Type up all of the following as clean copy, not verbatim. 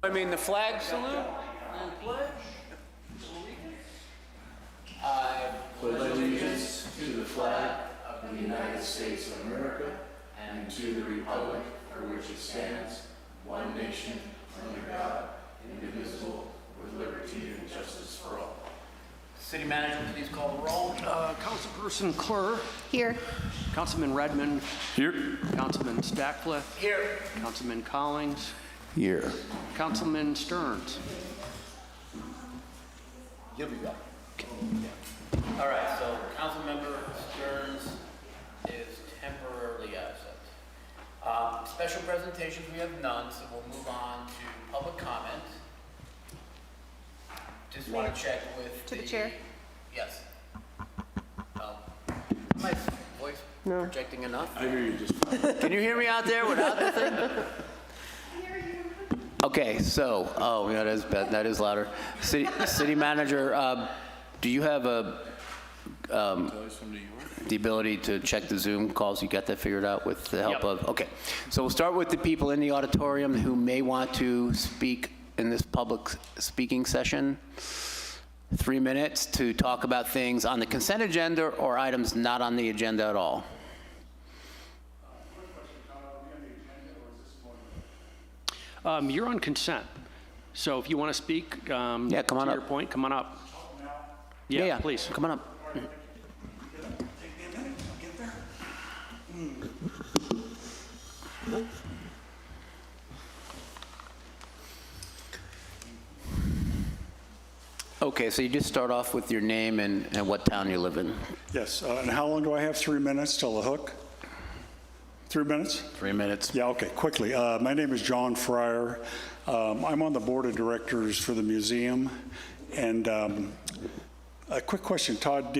I mean the flag salute and pledge. I pledge allegiance to the flag of the United States of America and to the republic for which it stands, one nation, under God, indivisible, with liberty and justice for all. City Manager, please call the roll. Councilperson Klur. Here. Councilman Redmond. Here. Councilman Stackcliffe. Here. Councilman Collings. Here. Councilman Stearns. You'll be back. All right, so Councilmember Stearns is temporarily absent. Special presentations, we have none, so we'll move on to public comment. Just want to check with To the chair. Yes. My voice projecting enough? I hear you just fine. Can you hear me out there without the thing? Okay, so, oh, yeah, that is louder. City Manager, do you have the ability to check the Zoom calls? You got that figured out with the help of? Okay, so we'll start with the people in the auditorium who may want to speak in this public speaking session. 3 minutes to talk about things on the consent agenda or items not on the agenda at all. You're on consent. So if you want to speak Yeah, come on to up. your point, come on up. Yeah, please. come on up. Okay, so you just start off with your name and what town you live in. Yes, and how long do I have? 3 minutes till the hook? 3 minutes? 3 minutes. Yeah, okay, quickly. My name is John Fryer. I'm on the board of directors for the museum. And a quick question, Todd,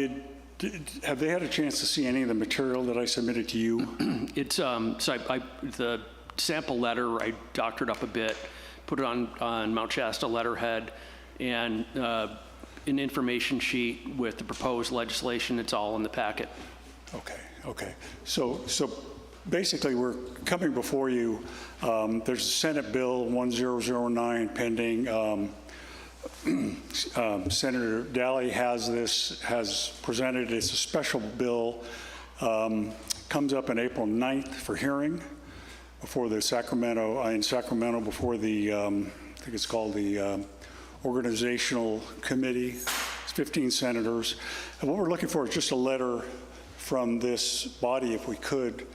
have they had a chance to see any of the material that I submitted to you? It's the sample letter, I doctored up a bit, put it on Mount Shasta letterhead, and an information sheet with the proposed legislation. It's all in the packet. Okay. So basically, we're coming before you. There's a Senate Bill 1009 pending. Senator Daly has presented. It's a special bill. Comes up on April 9th for hearing before the Sacramento before the I think it's called the Organizational Committee. It's 15 senators, and what we're looking for is just a letter from this body, if we could,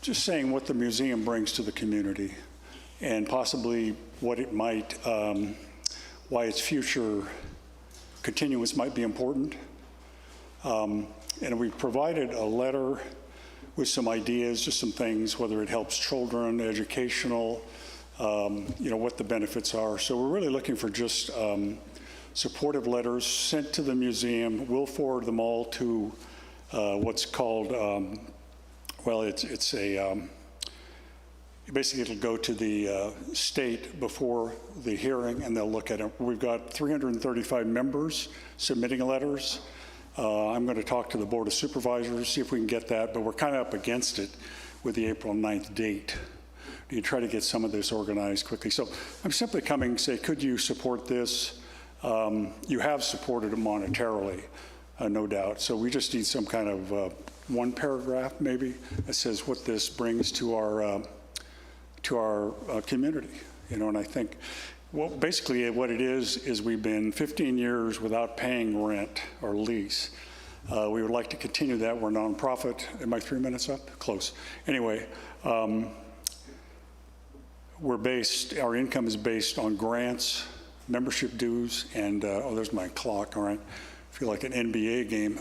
just saying what the museum brings to the community and possibly what it might, why its future continuance might be important. And we've provided a letter with some ideas, just some things, whether it helps children, educational, what the benefits are. So we're really looking for just supportive letters sent to the museum. We'll forward them all to what's called, basically it'll go to the state before the hearing and they'll look at it. We've got 335 members submitting letters. I'm going to talk to the Board of Supervisors, see if we can get that, but we're kind of up against it with the April 9th date. You try to get some of this organized quickly. So I'm simply coming to say, could you support this? You have supported it monetarily, no doubt. So we just need some kind of one paragraph maybe that says what this brings to our community. And I think, well, basically what it is we've been 15 years without paying rent or lease. We would like to continue that. We're a nonprofit. Am I 3 minutes up? Close. Anyway, our income is based on grants, membership dues, and, there's my clock, all right. I feel like an NBA game.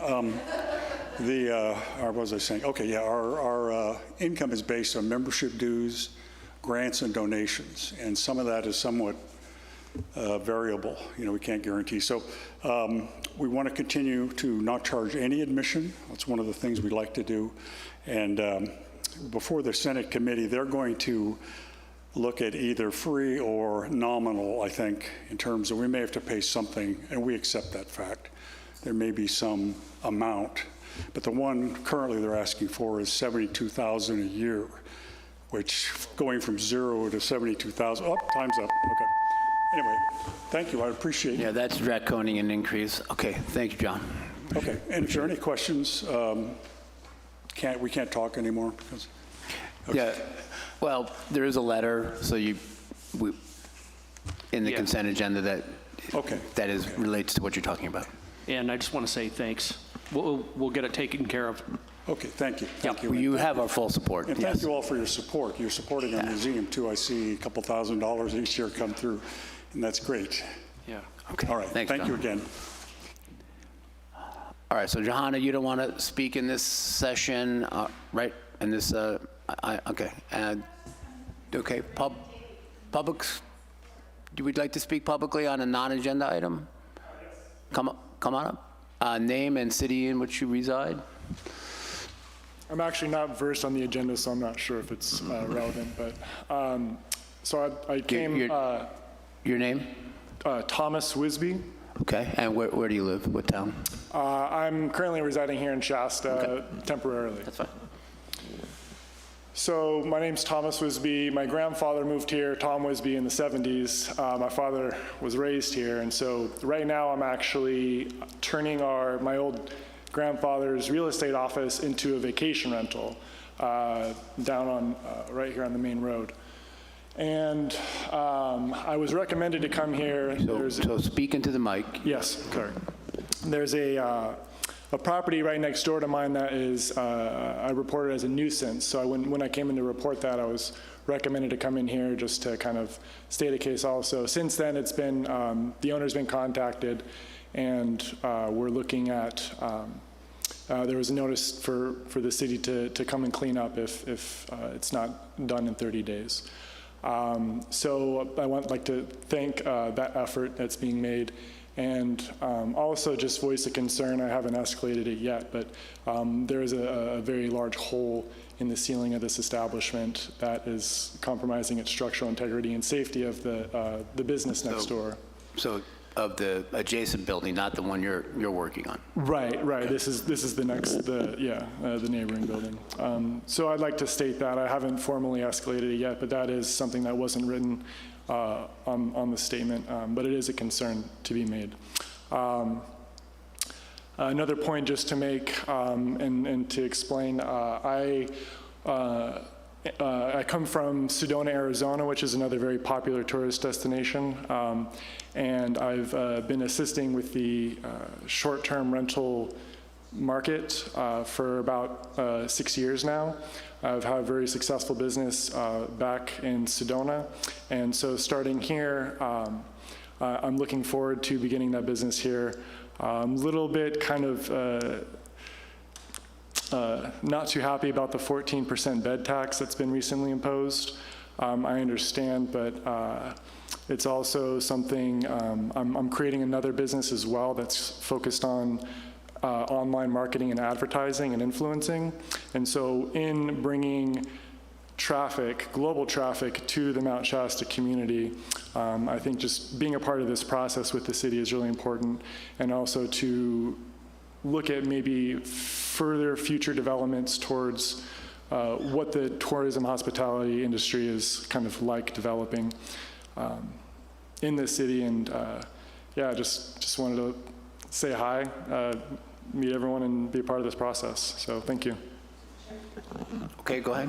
What was I saying? Okay, yeah, our income is based on membership dues, grants, and donations, and some of that is somewhat variable. We can't guarantee. So we want to continue to not charge any admission. That's one of the things we like to do. And before the Senate committee, they're going to look at either free or nominal, I think, in terms of we may have to pay something, and we accept that fact. There may be some amount, but the one currently they're asking for is $72,000 a year, which going from 0 to 72,000, oh, time's up, okay. Anyway, thank you, I appreciate it. Yeah, that's draconian increase. Okay, thank you, John. Okay, and if there are any questions, we can't talk anymore because... Yeah, well, there is a letter, so in the Yeah. consent agenda that relates to what you're talking about. And I just want to say thanks. We'll get it taken care of. Okay, thank you. Thank Well, you have our full support, And yes. thank you all for your support. You're supporting our museum, too. I see a couple $1,000s each year come through, and that's great. Yeah. Okay, All right, thanks, thank you John. again. All right, so Johanna, you don't want to speak in this session, right? In this, okay. Okay, publics, would you like to speak publicly on a non-agenda item? Come on up. Name and city in which you reside. I'm actually not versed on the agenda, so I'm not sure if it's relevant, but, so I came, Your name? Thomas Wisby. Okay, and where do you live? What town? I'm currently residing here in Shasta temporarily. That's fine. So my name's Thomas Wisby. My grandfather moved here, Tom Wisby, in the 70s. My father was raised here, and so right now I'm actually turning my old grandfather's real estate office into a vacation rental down on right here on the main road. And I was recommended to come here. So speak into the mic. Yes, sorry. There's a property right next door to mine that is, I reported as a nuisance. So when I came in to report that, I was recommended to come in here just to kind of state a case also. Since then, it's been, the owner's been contacted, and we're looking at, there was a notice for the city to come and clean up if it's not done in 30 days. So I like to thank that effort that's being made, and also just voice a concern. I haven't escalated it yet, but there is a very large hole in the ceiling of this establishment that is compromising its structural integrity and safety of the business next door. So of the adjacent building, not the one you're working on. Right. This is the next, the neighboring building. So I'd like to state that I haven't formally escalated it yet, but that is something that wasn't written on the statement, but it is a concern to be made. Another point just to make and to explain, I come from Sedona, Arizona, which is another very popular tourist destination, and I've been assisting with the short-term rental market for about 6 years now. I've had a very successful business back in Sedona, and so starting here, I'm looking forward to beginning that business here. A little bit kind of not too happy about the 14% bed tax that's been recently imposed. I understand, but it's also something, I'm creating another business as well that's focused on online marketing and advertising and influencing. And so in bringing traffic, global traffic to the Mount Shasta community, I think just being a part of this process with the city is really important, and also to look at maybe further future developments towards what the tourism hospitality industry is kind of like developing in the city. And yeah, just wanted to say hi, meet everyone, and be a part of this process. So thank you. Okay, go ahead.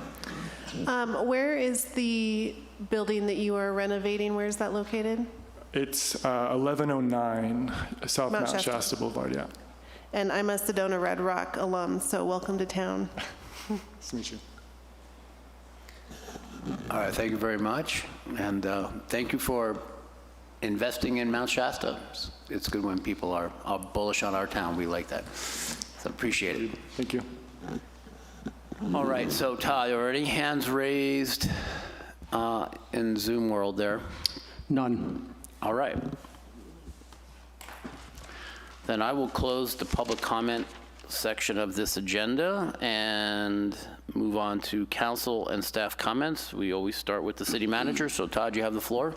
Where is the building that you are renovating? Where is that located? It's 1109 South Mount Shasta Boulevard, yeah. And I'm a Sedona Red Rock alum, so welcome to town. Nice to meet you. All right, thank you very much, and thank you for investing in Mount Shasta. It's good when people are bullish on our town. We like that. So appreciate it. Thank you. All right, so Todd, already hands raised in Zoom world there. None. All right. Then I will close the public comment section of this agenda and move on to council and staff comments. We always start with the city manager, so Todd, you have the floor.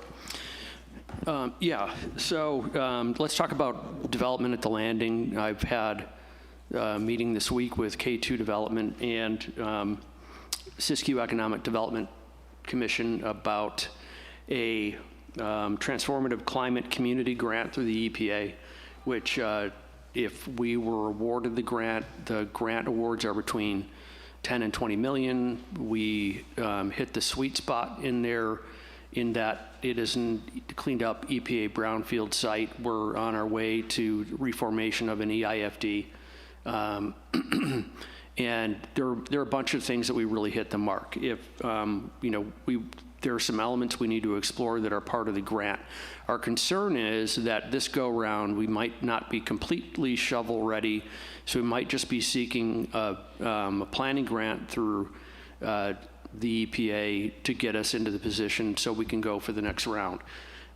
Yeah, so let's talk about development at the landing. I've had a meeting this week with K2 Development and Siskiyou Economic Development Commission about a Transformative Climate Community Grant through the EPA, which if we were awarded the grant awards are between 10 and 20 million. We hit the sweet spot in there in that it is a cleaned up EPA brownfield site. We're on our way to reformation of an EIFD. And there are a bunch of things that we really hit the mark. If, there are some elements we need to explore that are part of the grant. Our concern is that this go-round, we might not be completely shovel-ready, so we might just be seeking a planning grant through the EPA to get us into the position so we can go for the next round.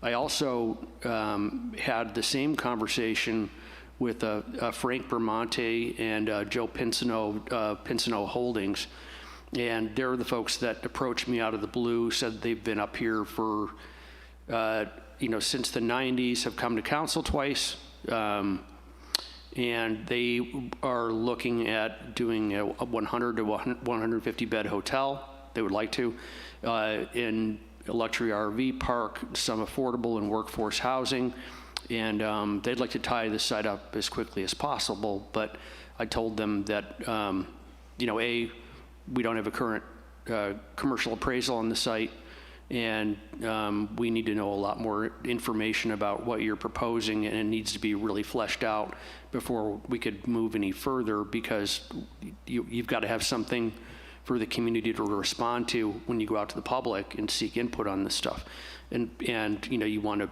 I also had the same conversation with Frank Bermonte and Joe Pinsino Holdings. And they're the folks that approached me out of the blue, said they've been up here for, since the 90s, have come to council twice. And they are looking at doing a 100 to 150 bed hotel. They would like to, in a luxury RV park, some affordable and workforce housing. And they'd like to tie this site up as quickly as possible. But I told them that, we don't have a current commercial appraisal on the site, and we need to know a lot more information about what you're proposing, and it needs to be really fleshed out before we could move any further, because you've got to have something for the community to respond to when you go out to the public and seek input on this stuff. And you want to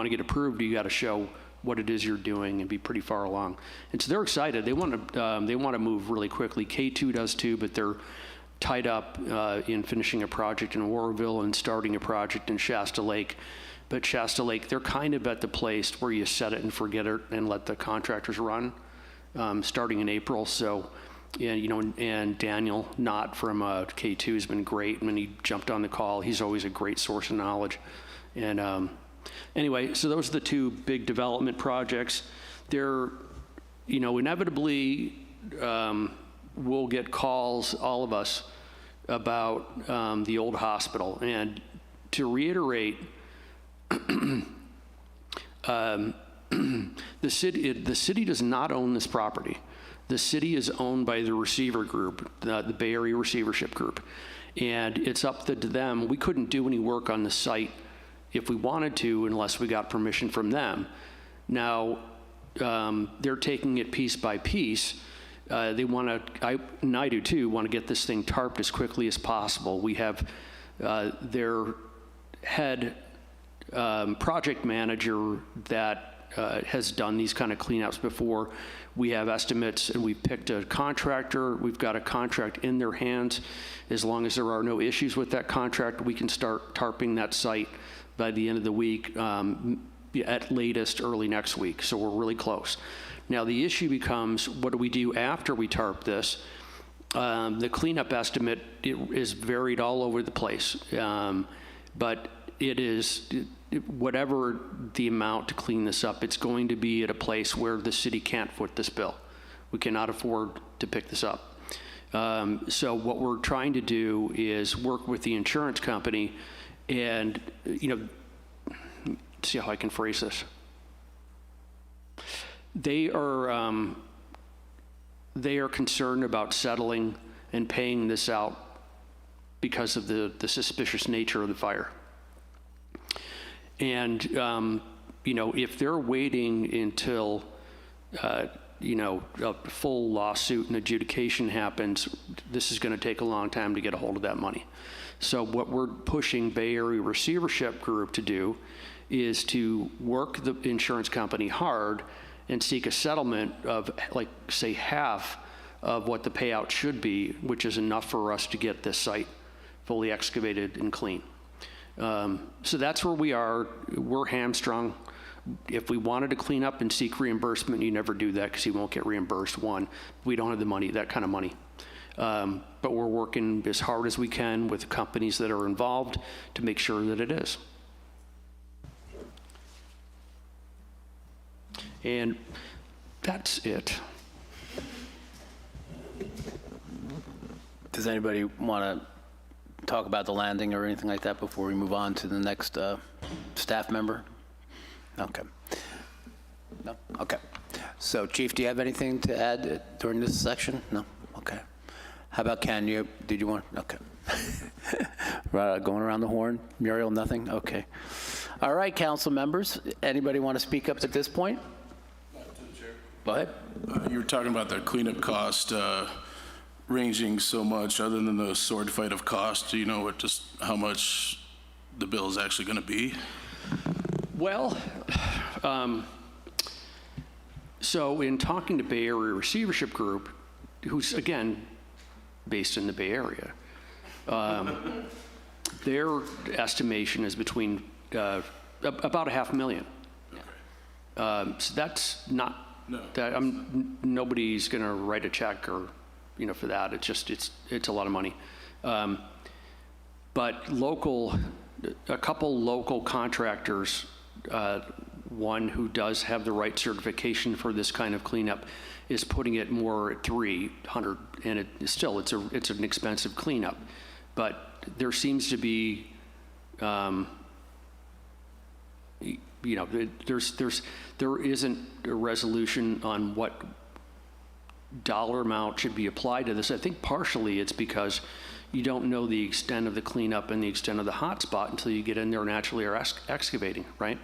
get approved, you got to show what it is you're doing and be pretty far along. And so they're excited. They want to move really quickly. K2 does too, but they're tied up in finishing a project in Warville and starting a project in Shasta Lake. But Shasta Lake, they're kind of at the place where you set it and forget it and let the contractors run, starting in April. So, and Daniel Knott from K2 has been great. When he jumped on the call, he's always a great source of knowledge. And anyway, so those are the two big development projects. They're, inevitably, we'll get calls, all of us, about the old hospital. And to reiterate, the city does not own this property. The city is owned by the receiver group, the Bay Area Receivership Group. And it's up to them. We couldn't do any work on the site if we wanted to, unless we got permission from them. Now, they're taking it piece by piece. They want to, and I do too, want to get this thing tarped as quickly as possible. We have their head project manager that has done these kind of cleanups before. We have estimates, and we've picked a contractor. We've got a contract in their hands. As long as there are no issues with that contract, we can start tarping that site by the end of the week, at latest early next week. So we're really close. Now the issue becomes, what do we do after we tarp this? The cleanup estimate is varied all over the place, but it is, whatever the amount to clean this up, it's going to be at a place where the city can't foot this bill. We cannot afford to pick this up. So what we're trying to do is work with the insurance company and, see how I can phrase this. They are concerned about settling and paying this out because of the suspicious nature of the fire. And, if they're waiting until, a full lawsuit and adjudication happens, this is going to take a long time to get a hold of that money. So what we're pushing Bay Area Receivership Group to do is to work the insurance company hard and seek a settlement of, say, half of what the payout should be, which is enough for us to get this site fully excavated and clean. So that's where we are. We're hamstrung. If we wanted to clean up and seek reimbursement, you never do that because you won't get reimbursed. One, we don't have the money, that kind of money. But we're working as hard as we can with companies that are involved to make sure that it is. And that's it. Does anybody want to talk about the landing or anything like that before we move on to the next staff member? Okay. No? Okay. So, Chief, do you have anything to add during this section? No? Okay. How about Ken? Did you want? Okay. Right, going around the horn? Muriel, nothing? Okay. All right, council members, anybody want to speak up at this point? Go ahead. You were talking about the cleanup cost ranging so much, other than the sword fight of cost. Do you know how much the bill is actually going to be? Well, so in talking to Bay Area Receivership Group, who's, again, based in the Bay Area, their estimation is between about $500,000. So that's not, No. that nobody's going to write a check or, for that. It's just, it's a lot of money. But a couple local contractors, one who does have the right certification for this kind of cleanup, is putting it more at 300, and it's an expensive cleanup. But there seems to be, there isn't a resolution on what dollar amount should be applied to this. I think partially it's because you don't know the extent of the cleanup and the extent of the hot spot until you get in there and actually are excavating, right?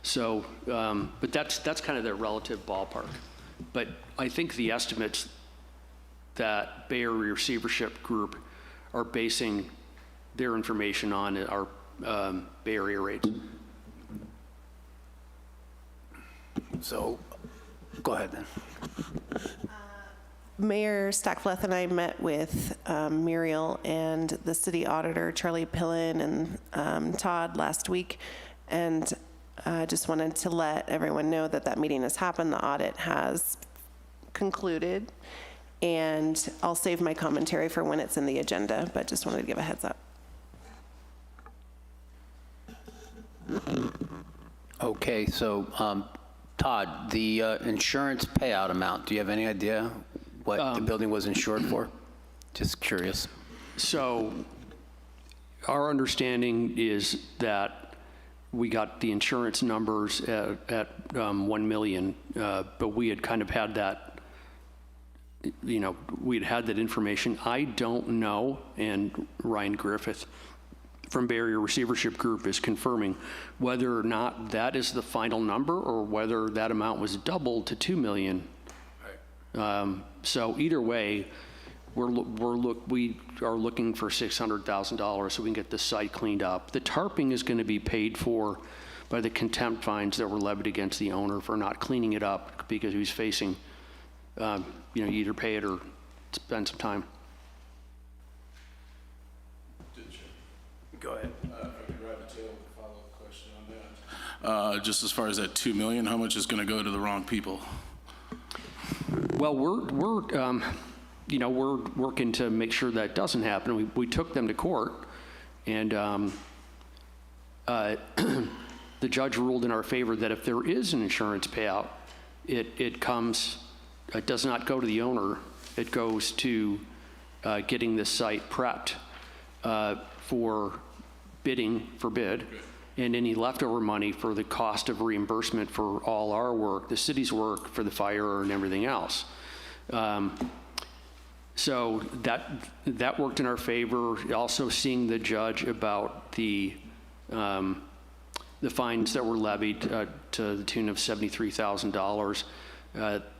So, but that's kind of the relative ballpark. But I think the estimates that Bay Area Receivership Group are basing their information on are Bay Area rates. So, go ahead then. Mayor Stackfleth and I met with Muriel and the city auditor, Charlie Pillen, and Todd last week, and just wanted to let everyone know that meeting has happened. The audit has concluded, and I'll save my commentary for when it's in the agenda, but just wanted to give a heads up. Okay, so Todd, the insurance payout amount, do you have any idea what the building was insured for? Just curious. So our understanding is that we got the insurance numbers at 1 million, but we had kind of had that, we'd had that information. I don't know, and Ryan Griffith from Bay Area Receivership Group is confirming whether or not that is the final number or whether that amount was doubled to 2 million. Right. So either way, we are looking for $600,000 so we can get the site cleaned up. The tarping is going to be paid for by the contempt fines that were levied against the owner for not cleaning it up because he was facing, you either pay it or spend some time. Go ahead. If I could grab a tail with a follow-up question on that. Just as far as that 2 million, how much is going to go to the wrong people? Well, we're working to make sure that doesn't happen. We took them to court, and the judge ruled in our favor that if there is an insurance payout, it does not go to the owner. It goes to getting the site prepped for bid, and any leftover money for the cost of reimbursement for all our work, the city's work for the fire and everything else. So that worked in our favor. Also seeing the judge about the fines that were levied to the tune of $73,000.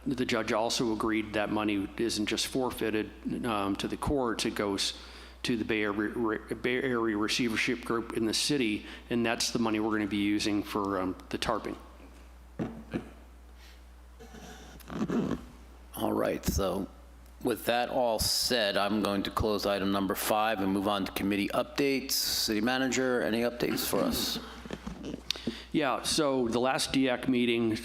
The judge also agreed that money isn't just forfeited to the courts, it goes to the Bay Area Receivership Group in the city, and that's the money we're going to be using for the tarping. All right, so with that all said, I'm going to close item number 5 and move on to committee updates. City manager, any updates for us? Yeah, so the last DEAC meeting,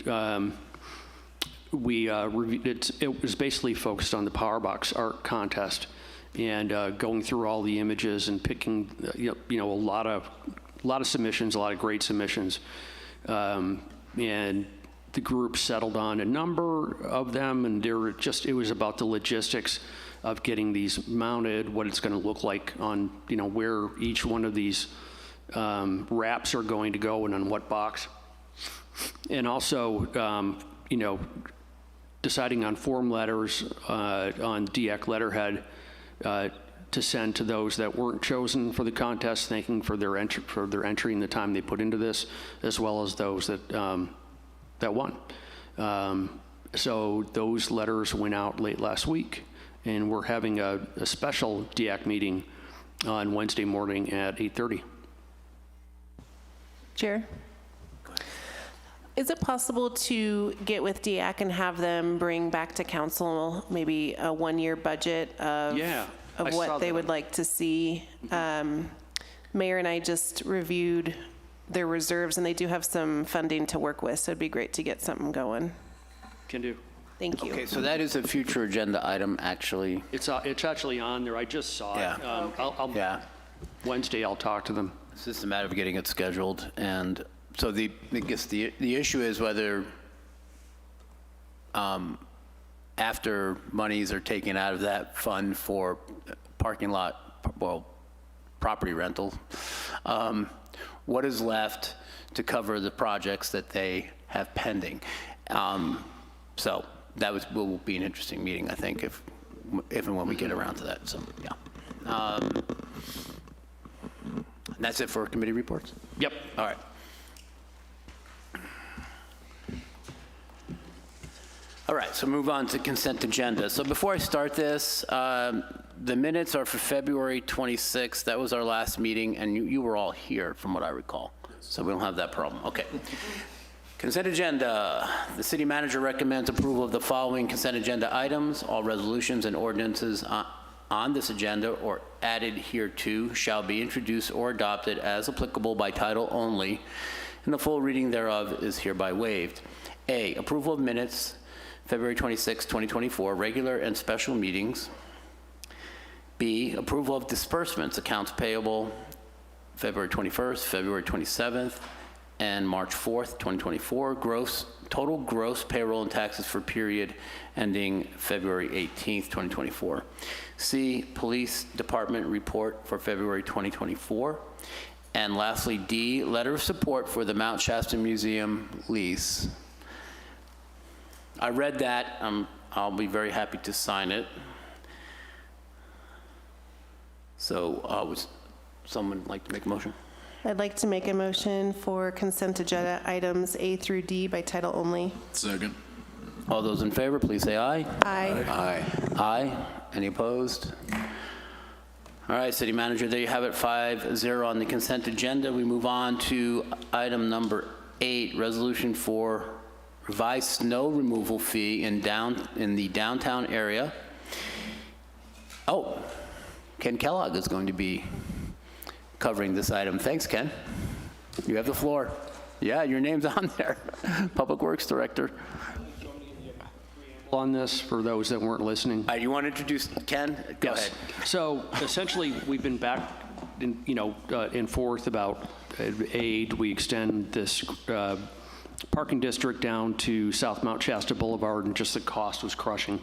we reviewed it was basically focused on the Power Box art contest and going through all the images and picking, a lot of submissions, a lot of great submissions, and the group settled on a number of them, and it was about the logistics of getting these mounted, what it's going to look like on, where each one of these wraps are going to go and on what box. And also, deciding on form letters on DEAC letterhead to send to those that weren't chosen for the contest, thanking for their entry and the time they put into this, as well as those that won. So those letters went out late last week, and we're having a special DEAC meeting on Wednesday morning at 8:30. Chair? Is it possible to get with DEAC and have them bring back to council maybe a one-year budget of I saw what they that. would like to see? Mayor and I just reviewed their reserves, and they do have some funding to work with, so it'd be great to get something going. Can do. Thank you. Okay, so that is a future agenda item, actually. It's actually on there. I just saw it. Yeah. Yeah. Wednesday, I'll talk to them. It's just a matter of getting it scheduled. And so I guess the issue is whether after monies are taken out of that fund for parking lot, property rental, what is left to cover the projects that they have pending? So that will be an interesting meeting, I think, if and when we get around to that. So, yeah. And that's it for committee reports? Yep. All right. All right, so move on to consent agenda. So before I start this, the minutes are for February 26th. That was our last meeting, and you were all here, from what I recall. So we don't have that problem. Okay. Consent agenda. The city manager recommends approval of the following consent agenda items. All resolutions and ordinances on this agenda or added hereto shall be introduced or adopted as applicable by title only, and the full reading thereof is hereby waived. A, approval of minutes, February 26, 2024, regular and special meetings. B, approval of disbursements, accounts payable, February 21st, February 27th, and March 4th, 2024. Total gross payroll and taxes for period ending February 18th, 2024. C, police department report for February 2024. And lastly, D, letter of support for the Mount Shasta Museum lease. I read that. I'll be very happy to sign it. So would someone like to make a motion? I'd like to make a motion for consent agenda items A through D by title only. Second. All those in favor, please say aye. Aye. Aye. Aye. Any opposed? All right, City Manager, there you have it, 5-0 on the consent agenda. We move on to item number 8, resolution for revised snow removal fee in the downtown area. Oh, Ken Kellogg is going to be covering this item. Thanks, Ken. You have the floor. Yeah, your name's on there. Public Works Director. On this, for those that weren't listening. You want to introduce Ken? Go ahead. So essentially, we've been back and forth about aid. We extend this parking district down to South Mount Shasta Boulevard, and just the cost was crushing.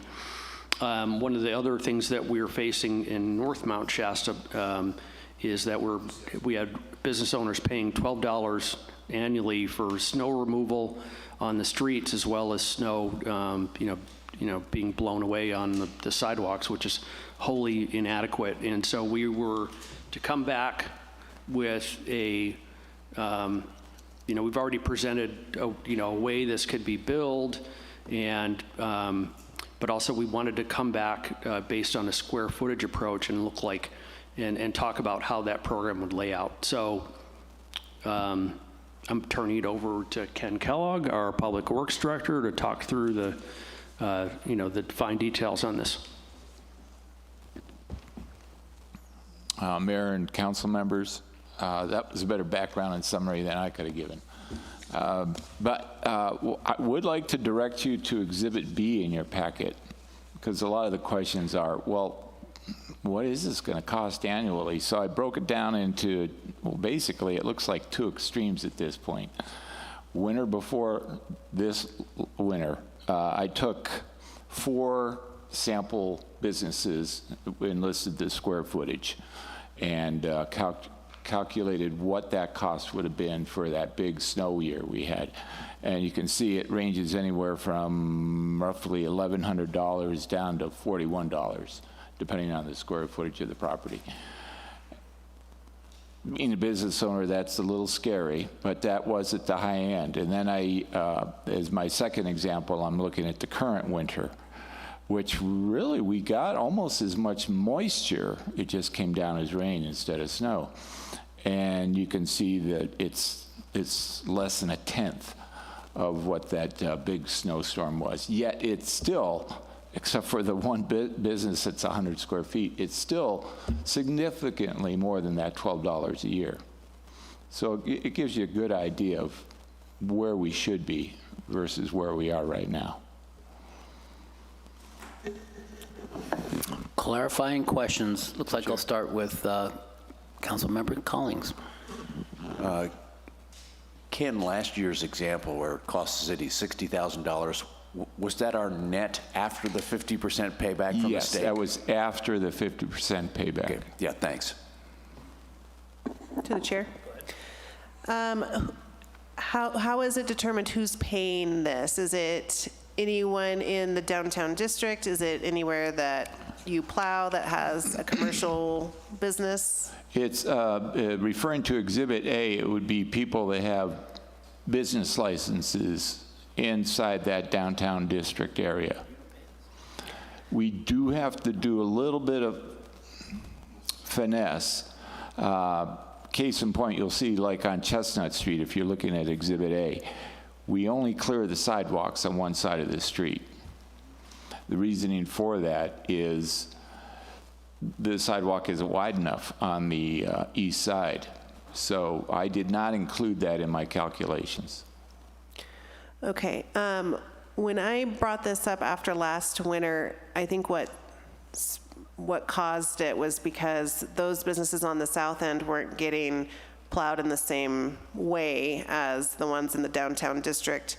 One of the other things that we're facing in North Mount Shasta is that we had business owners paying $12 annually for snow removal on the streets, as well as snow, being blown away on the sidewalks, which is wholly inadequate. And so we were to come back with a, we've already presented, a way this could be billed, and but also we wanted to come back based on a square footage approach and look like, and talk about how that program would lay out. So I'm turning it over to Ken Kellogg, our Public Works Director, to talk through the fine details on this. Mayor and council members, that was a better background and summary than I could have given. But I would like to direct you to Exhibit B in your packet, because a lot of the questions are, well, what is this going to cost annually? So I broke it down into, well, basically, it looks like two extremes at this point. Winter before this winter, I took 4 sample businesses and listed the square footage and calculated what that cost would have been for that big snow year we had. And you can see it ranges anywhere from roughly $1,100 down to $41, depending on the square footage of the property. Being a business owner, that's a little scary, but that was at the high end. And then as my second example, I'm looking at the current winter, which really we got almost as much moisture. It just came down as rain instead of snow. And you can see that it's less than a tenth of what that big snowstorm was. Yet it's still, except for the one business that's 100 square feet, it's still significantly more than that $12 a year. So it gives you a good idea of where we should be versus where we are right now. Clarifying questions. Looks like I'll start with Councilmember Collings. Ken, last year's example where it cost the city $60,000, was that our net after the 50% payback from the state? Yes, that was after the 50% payback. Okay. Yeah, thanks. To the chair. How is it determined who's paying this? Is it anyone in the downtown district? Is it anywhere that you plow that has a commercial business? It's referring to Exhibit A, it would be people that have business licenses inside that downtown district area. We do have to do a little bit of finesse. Case in point, you'll see like on Chestnut Street, if you're looking at Exhibit A, we only clear the sidewalks on one side of the street. The reasoning for that is the sidewalk isn't wide enough on the east side. So I did not include that in my calculations. Okay. When I brought this up after last winter, I think what caused it was because those businesses on the south end weren't getting plowed in the same way as the ones in the downtown district.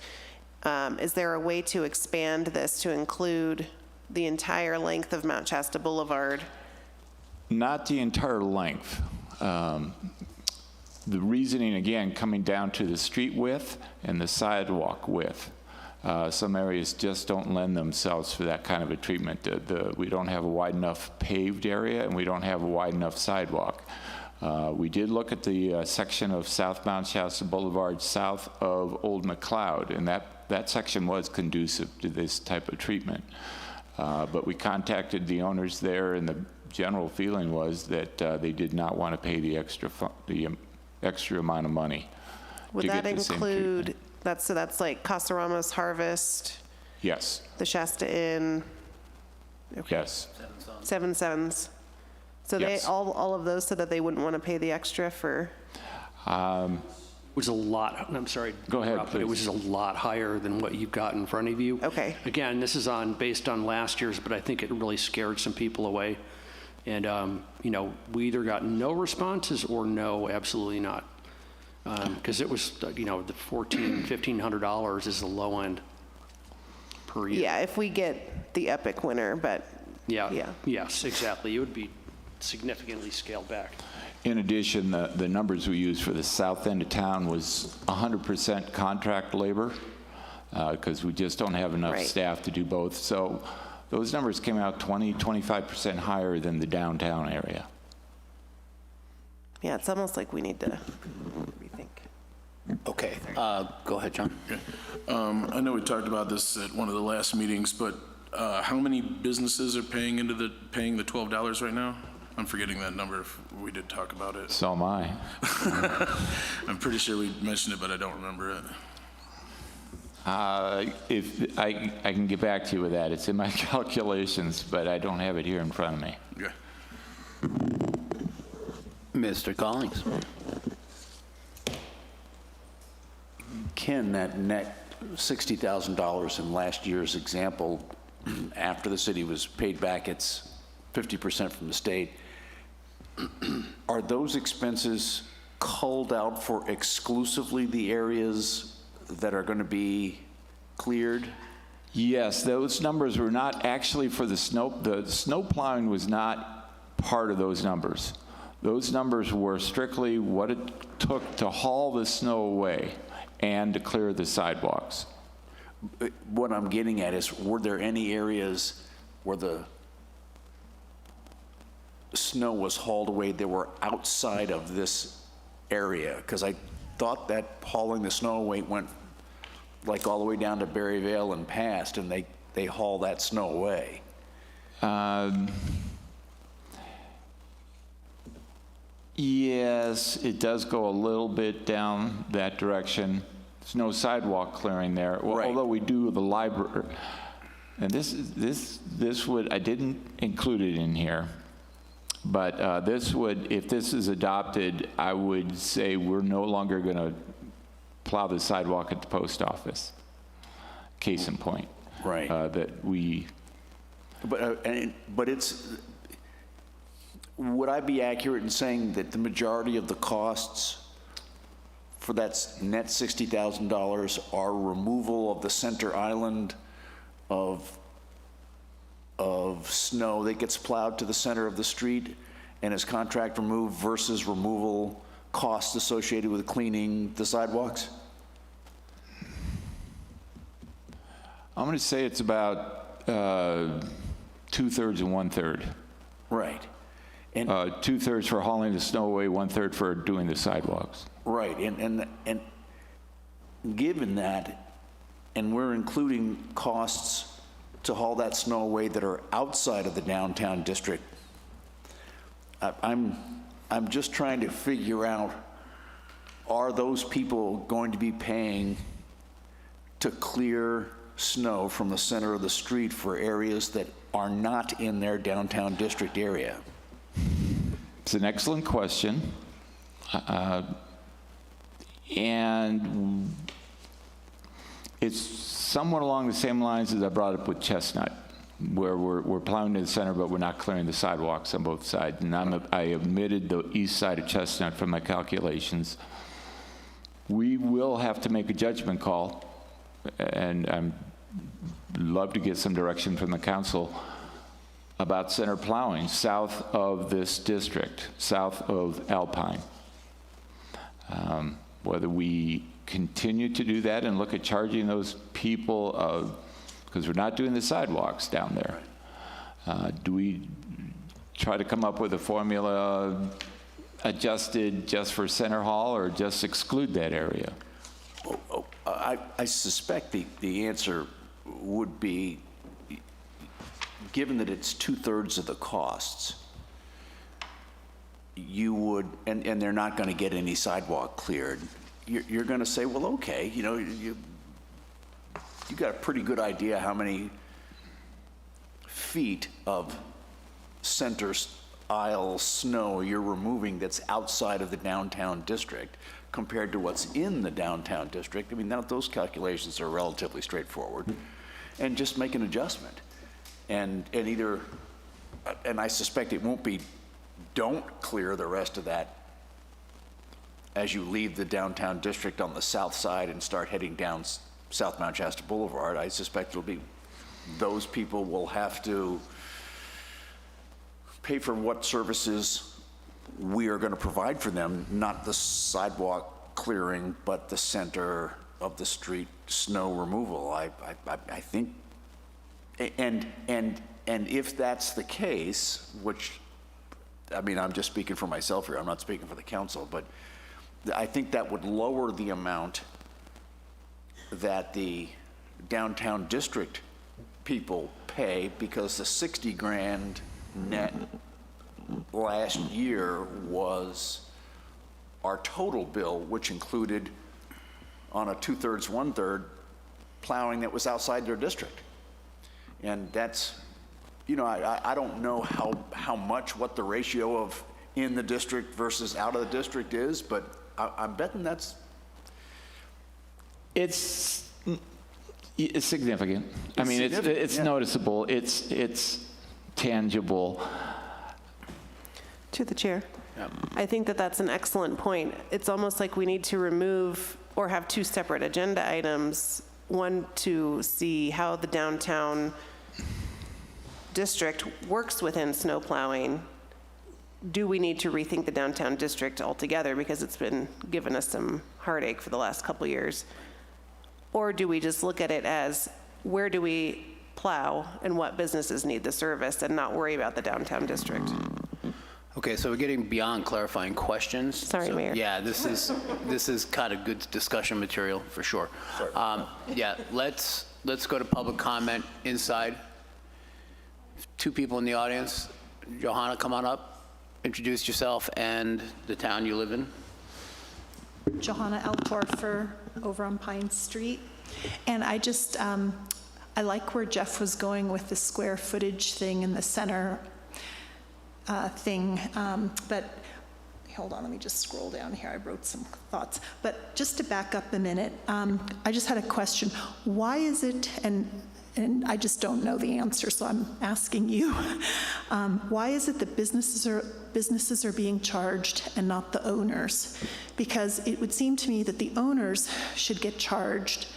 Is there a way to expand this to include the entire length of Mount Shasta Boulevard? Not the entire length. The reasoning, again, coming down to the street width and the sidewalk width. Some areas just don't lend themselves for that kind of a treatment. We don't have a wide enough paved area, and we don't have a wide enough sidewalk. We did look at the section of South Mount Shasta Boulevard south of Old McLeod, and that section was conducive to this type of treatment. But we contacted the owners there, and the general feeling was that they did not want to pay the extra amount of money. Would that include, so that's like Casa Ramos Harvest? Yes. The Shasta Inn? Okay. Yes. Seven Sevens. So Yes. they, all of those, so that they wouldn't want to pay the extra for? It was a lot, I'm sorry. to Go ahead, interrupt, but it was please. a lot higher than what you've got in front of you. Okay. Again, this is based on last year's, but I think it really scared some people away. And, we either got no responses or no, absolutely not. Because it was, the $1,500 is the low end per year. Yeah, if we get the epic winter, but yeah. Yes, exactly. It would be significantly scaled back. In addition, the numbers we used for the south end of town was 100% contract labor, because we just don't have enough Right. staff to do both. So those numbers came out 25% higher than the downtown area. Yeah, it's almost like we need to rethink. Okay, go ahead, John. I know we talked about this at one of the last meetings, but how many businesses are paying the $12 right now? I'm forgetting that number if we did talk about it. So am I. I'm pretty sure we mentioned it, but I don't remember it. If I can get back to you with that. It's in my calculations, but I don't have it here in front of me. Okay. Mr. Collings. Ken, that net $60,000 in last year's example, after the city was paid back its 50% from the state, are those expenses culled out for exclusively the areas that are going to be cleared? Yes, those numbers were not actually for the snow plowing was not part of those numbers. Those numbers were strictly what it took to haul the snow away and to clear the sidewalks. What I'm getting at is, were there any areas where the snow was hauled away that were outside of this area? Because I thought that hauling the snow away went like all the way down to Berryvale and past, and they haul that snow away. Yes, it does go a little bit down that direction. There's no sidewalk clearing there, Right. although we do the library. And this would, I didn't include it in here, but this would, if this is adopted, I would say we're no longer going to plow the sidewalk at the post office. Case in point. Right. That we, But it's, would I be accurate in saying that the majority of the costs for that net $60,000 are removal of the center island of snow that gets plowed to the center of the street and is contract removed versus removal costs associated with cleaning the sidewalks? I'm going to say it's about 2/3 and 1/3. Right. And 2/3 for hauling the snow away, 1/3 for doing the sidewalks. right, and given that, and we're including costs to haul that snow away that are outside of the downtown district, I'm just trying to figure out, are those people going to be paying to clear snow from the center of the street for areas that are not in their downtown district area? It's an excellent question. And it's somewhat along the same lines as I brought up with Chestnut, where we're plowing to the center, but we're not clearing the sidewalks on both sides. And I omitted the east side of Chestnut from my calculations. We will have to make a judgment call, and I'd love to get some direction from the council about center plowing south of this district, south of Alpine. Whether we continue to do that and look at charging those people, because we're not doing the sidewalks down there. Do we try to come up with a formula adjusted just for Center Hall, or just exclude that area? I suspect the answer would be, given that it's 2/3 of the costs, you would, and they're not going to get any sidewalk cleared, you're going to say, well, okay, you know, you got a pretty good idea how many feet of center aisle snow you're removing that's outside of the downtown district compared to what's in the downtown district. I mean, those calculations are relatively straightforward, and just make an adjustment. And I suspect it won't be, don't clear the rest of that as you leave the downtown district on the south side and start heading down South Mount Shasta Boulevard. I suspect it'll be, those people will have to pay for what services we are going to provide for them, not the sidewalk clearing, but the center of the street snow removal. I think, and if that's the case, which, I mean, I'm just speaking for myself here, I'm not speaking for the council, but I think that would lower the amount that the downtown district people pay, because the 60 grand net last year was our total bill, which included, on a 2/3, 1/3 plowing that was outside their district. And that's, you know, I don't know how much, what the ratio of in the district versus out of the district is, but I'm betting that's... It's significant. I mean, it's yeah. noticeable. It's tangible. To the chair. I think that that's an excellent point. It's almost like we need to remove or have two separate agenda items want to see how the downtown district works within snow plowing. Do we need to rethink the downtown district altogether because it's been giving us some heartache for the last couple of years? Or do we just look at it as where do we plow and what businesses need the service and not worry about the downtown district? Okay, so we're getting beyond clarifying questions. Sorry, So, Mayor. Yeah, this is kind of good discussion material for sure. Yeah, let's go to public comment inside. 2 people in the audience. Johanna, come on up. Introduce yourself and the town you live in. Johanna Altorfer over on Pine Street. And I just, I like where Jeff was going with the square footage thing in the center thing. But hold on, let me just scroll down here. I wrote some thoughts. But just to back up a minute, I just had a question. Why is it, and I just don't know the answer, so I'm asking you. Why is it that businesses are being charged and not the owners? Because it would seem to me that the owners should get charged,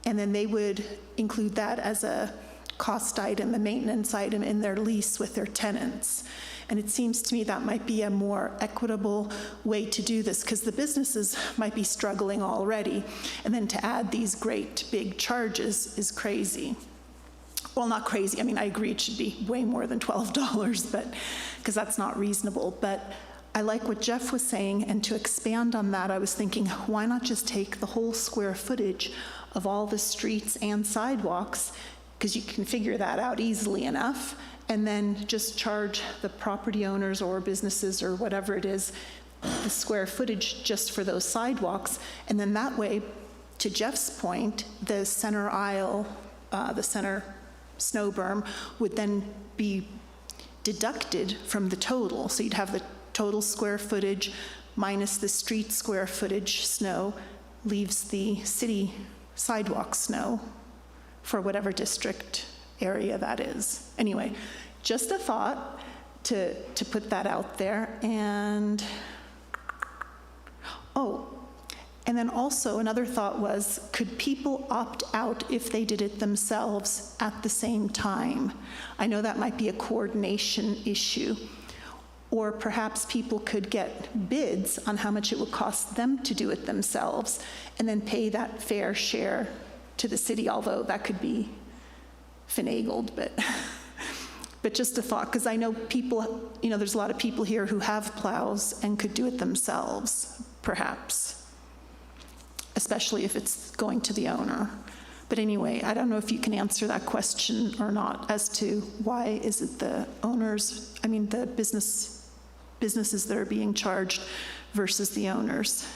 and then they would include that as a cost item, a maintenance item in their lease with their tenants. And it seems to me that might be a more equitable way to do this, because the businesses might be struggling already, and then to add these great big charges is crazy. Well, not crazy, I mean, I agree it should be way more than $12, but, because that's not reasonable. But I like what Jeff was saying, and to expand on that, I was thinking, why not just take the whole square footage of all the streets and sidewalks, because you can figure that out easily enough, and then just charge the property owners or businesses or whatever it is, the square footage just for those sidewalks. And then that way, to Jeff's point, the center aisle, the center snow berm would then be deducted from the total. So you'd have the total square footage minus the street square footage snow, leaves the city sidewalk snow for whatever district area that is. Anyway, just a thought to put that out there. And, oh, and then also another thought was, could people opt out if they did it themselves at the same time? I know that might be a coordination issue. Or perhaps people could get bids on how much it would cost them to do it themselves and then pay that fair share to the city, although that could be finagled, but just a thought, because I know people, you know, there's a lot of people here who have plows and could do it themselves, perhaps, especially if it's going to the owner. But anyway, I don't know if you can answer that question or not as to why is it the owners, I mean the businesses that are being charged versus the owners.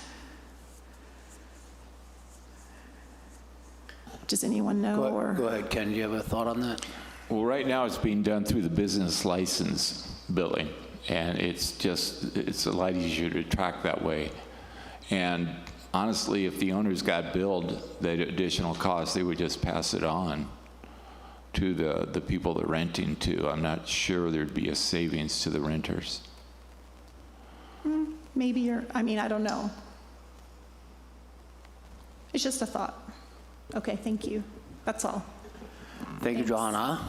Does anyone know? Go ahead, Ken, do you have a thought on that? Well, right now it's being done through the business license billing, and it's a lot easier to track that way. And honestly, if the owners got billed that additional cost, they would just pass it on to the people they're renting to. I'm not sure there'd be a savings to the renters. Maybe I don't know. It's just a thought. Okay, thank you. That's all. Thank you, Johanna.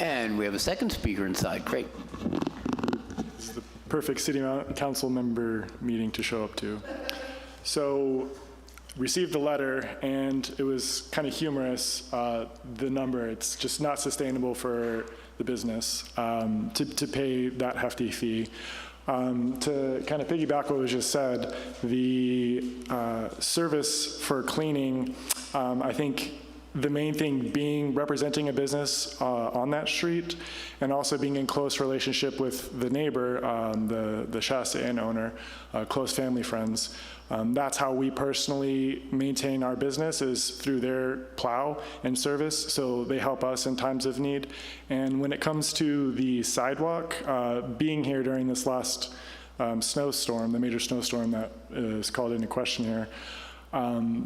And we have a second speaker inside. Great. This is the perfect city council member meeting to show up to. So, received a letter, and it was kind of humorous, the number. It's just not sustainable for the business to pay that hefty fee. To kind of piggyback what was just said, the service for cleaning, I think the main thing being representing a business on that street, and also being in close relationship with the neighbor, the Shasta Inn owner, close family friends. That's how we personally maintain our business, is through their plow and service, so they help us in times of need. And when it comes to the sidewalk, being here during this last snowstorm, the major snowstorm that is called into question here,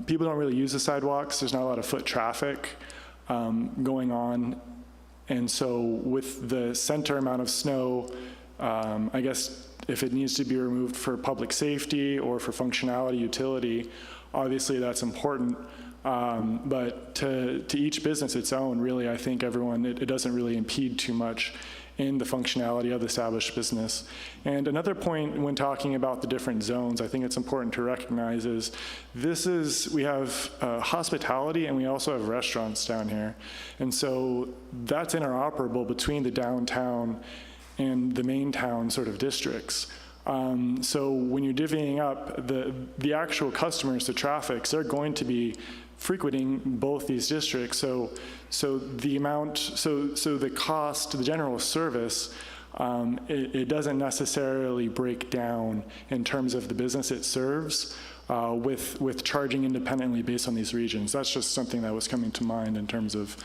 people don't really use the sidewalks. There's not a lot of foot traffic going on. And so with the center amount of snow, I guess if it needs to be removed for public safety or for functionality, utility, obviously that's important. But to each business its own, really, I think it doesn't really impede too much in the functionality of the established business. And another point when talking about the different zones, I think it's important to recognize is we have hospitality and we also have restaurants down here. And so that's interoperable between the downtown and the main town sort of districts. So when you're divvying up the actual customers, the traffics, they're going to be frequenting both these districts. So the cost, the general service, it doesn't necessarily break down in terms of the business it serves with charging independently based on these regions. That's just something that was coming to mind in terms of,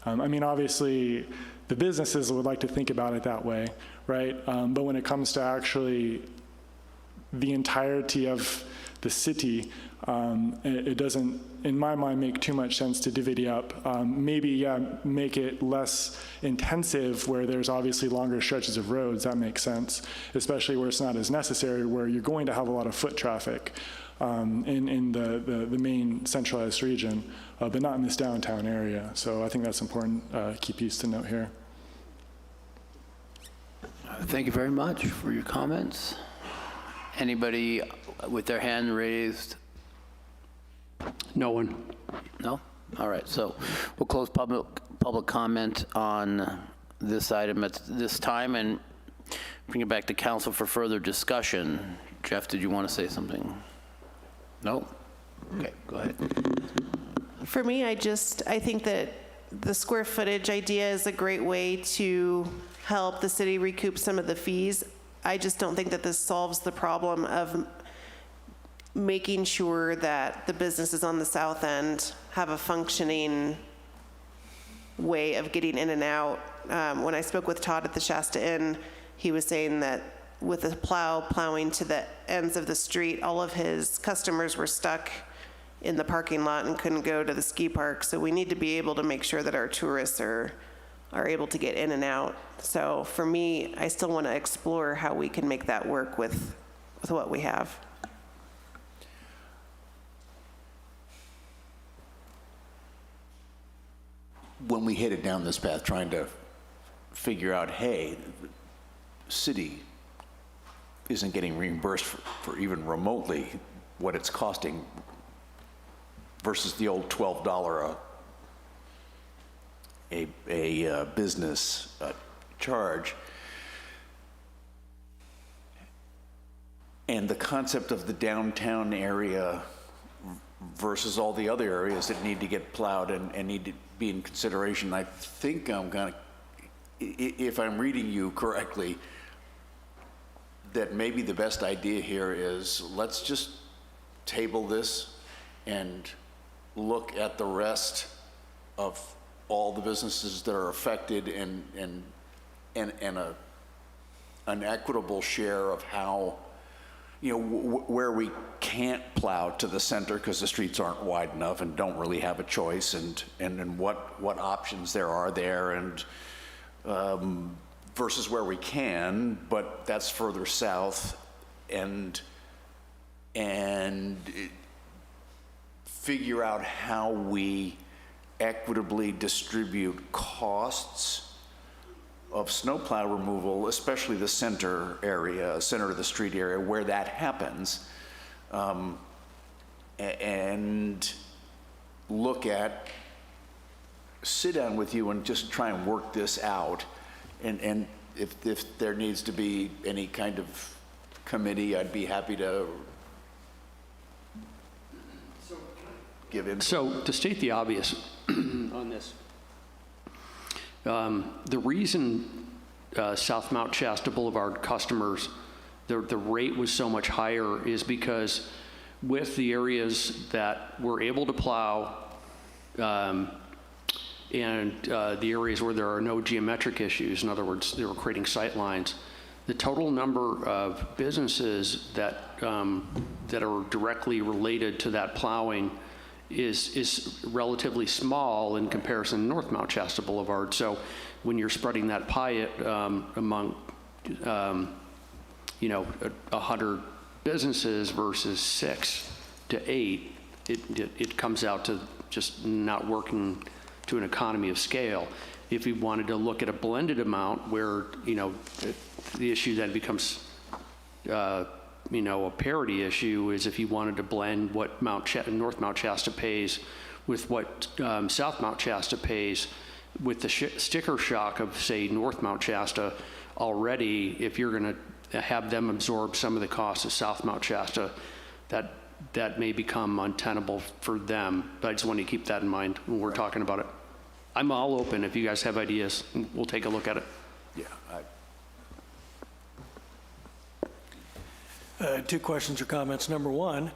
obviously the businesses would like to think about it that way, right? But when it comes to actually the entirety of the city, it doesn't, in my mind, make too much sense to divvy up. Maybe make it less intensive where there's obviously longer stretches of roads. That makes sense, especially where it's not as necessary, where you're going to have a lot of foot traffic in the main centralized region, but not in this downtown area. So I think that's an important key piece to note here. Thank you very much for your comments. Anybody with their hand raised? No one. No? All right, so we'll close public comment on this item at this time and bring it back to council for further discussion. Jeff, did you want to say something? No? Okay, go ahead. For me, I think that the square footage idea is a great way to help the city recoup some of the fees. I just don't think that this solves the problem of making sure that the businesses on the south end have a functioning way of getting in and out. When I spoke with Todd at the Shasta Inn, he was saying that with the plowing to the ends of the street, all of his customers were stuck in the parking lot and couldn't go to the ski park. So we need to be able to make sure that our tourists are able to get in and out. So for me, I still want to explore how we can make that work with what we have. When we headed down this path trying to figure out, hey, the city isn't getting reimbursed for even remotely what it's costing versus the old $12 a business charge. And the concept of the downtown area versus all the other areas that need to get plowed and need to be in consideration. I think I'm gonna, if I'm reading you correctly, that maybe the best idea here is let's just table this and look at the rest of all the businesses that are affected and an equitable share of how, where we can't plow to the center because the streets aren't wide enough and don't really have a choice, and what options there are there, and versus where we can, but that's further south, and figure out how we equitably distribute costs of snowplow removal, especially the center area, center of the street area where that happens, and sit down with you and just try and work this out. And if there needs to be any kind of committee, I'd be happy to give input. So to state the obvious on this, the reason South Mount Shasta Boulevard customers, the rate was so much higher is because with the areas that were able to plow and the areas where there are no geometric issues, in other words, they were creating sight lines, the total number of businesses that are directly related to that plowing is relatively small in comparison to North Mount Shasta Boulevard. So when you're spreading that pie among 100 businesses versus 6 to 8, it comes out to just not working to an economy of scale. If we wanted to look at a blended amount where, the issue then becomes, a parity issue is if you wanted to blend what North Mount Shasta pays with what South Mount Shasta pays, with the sticker shock of, say, North Mount Shasta already, if you're going to have them absorb some of the costs of South Mount Shasta, that may become untenable for them. But I just want to keep that in mind when we're talking about it. I'm all open. If you guys have ideas, we'll take a look at it. Yeah. Two questions or comments. Number one,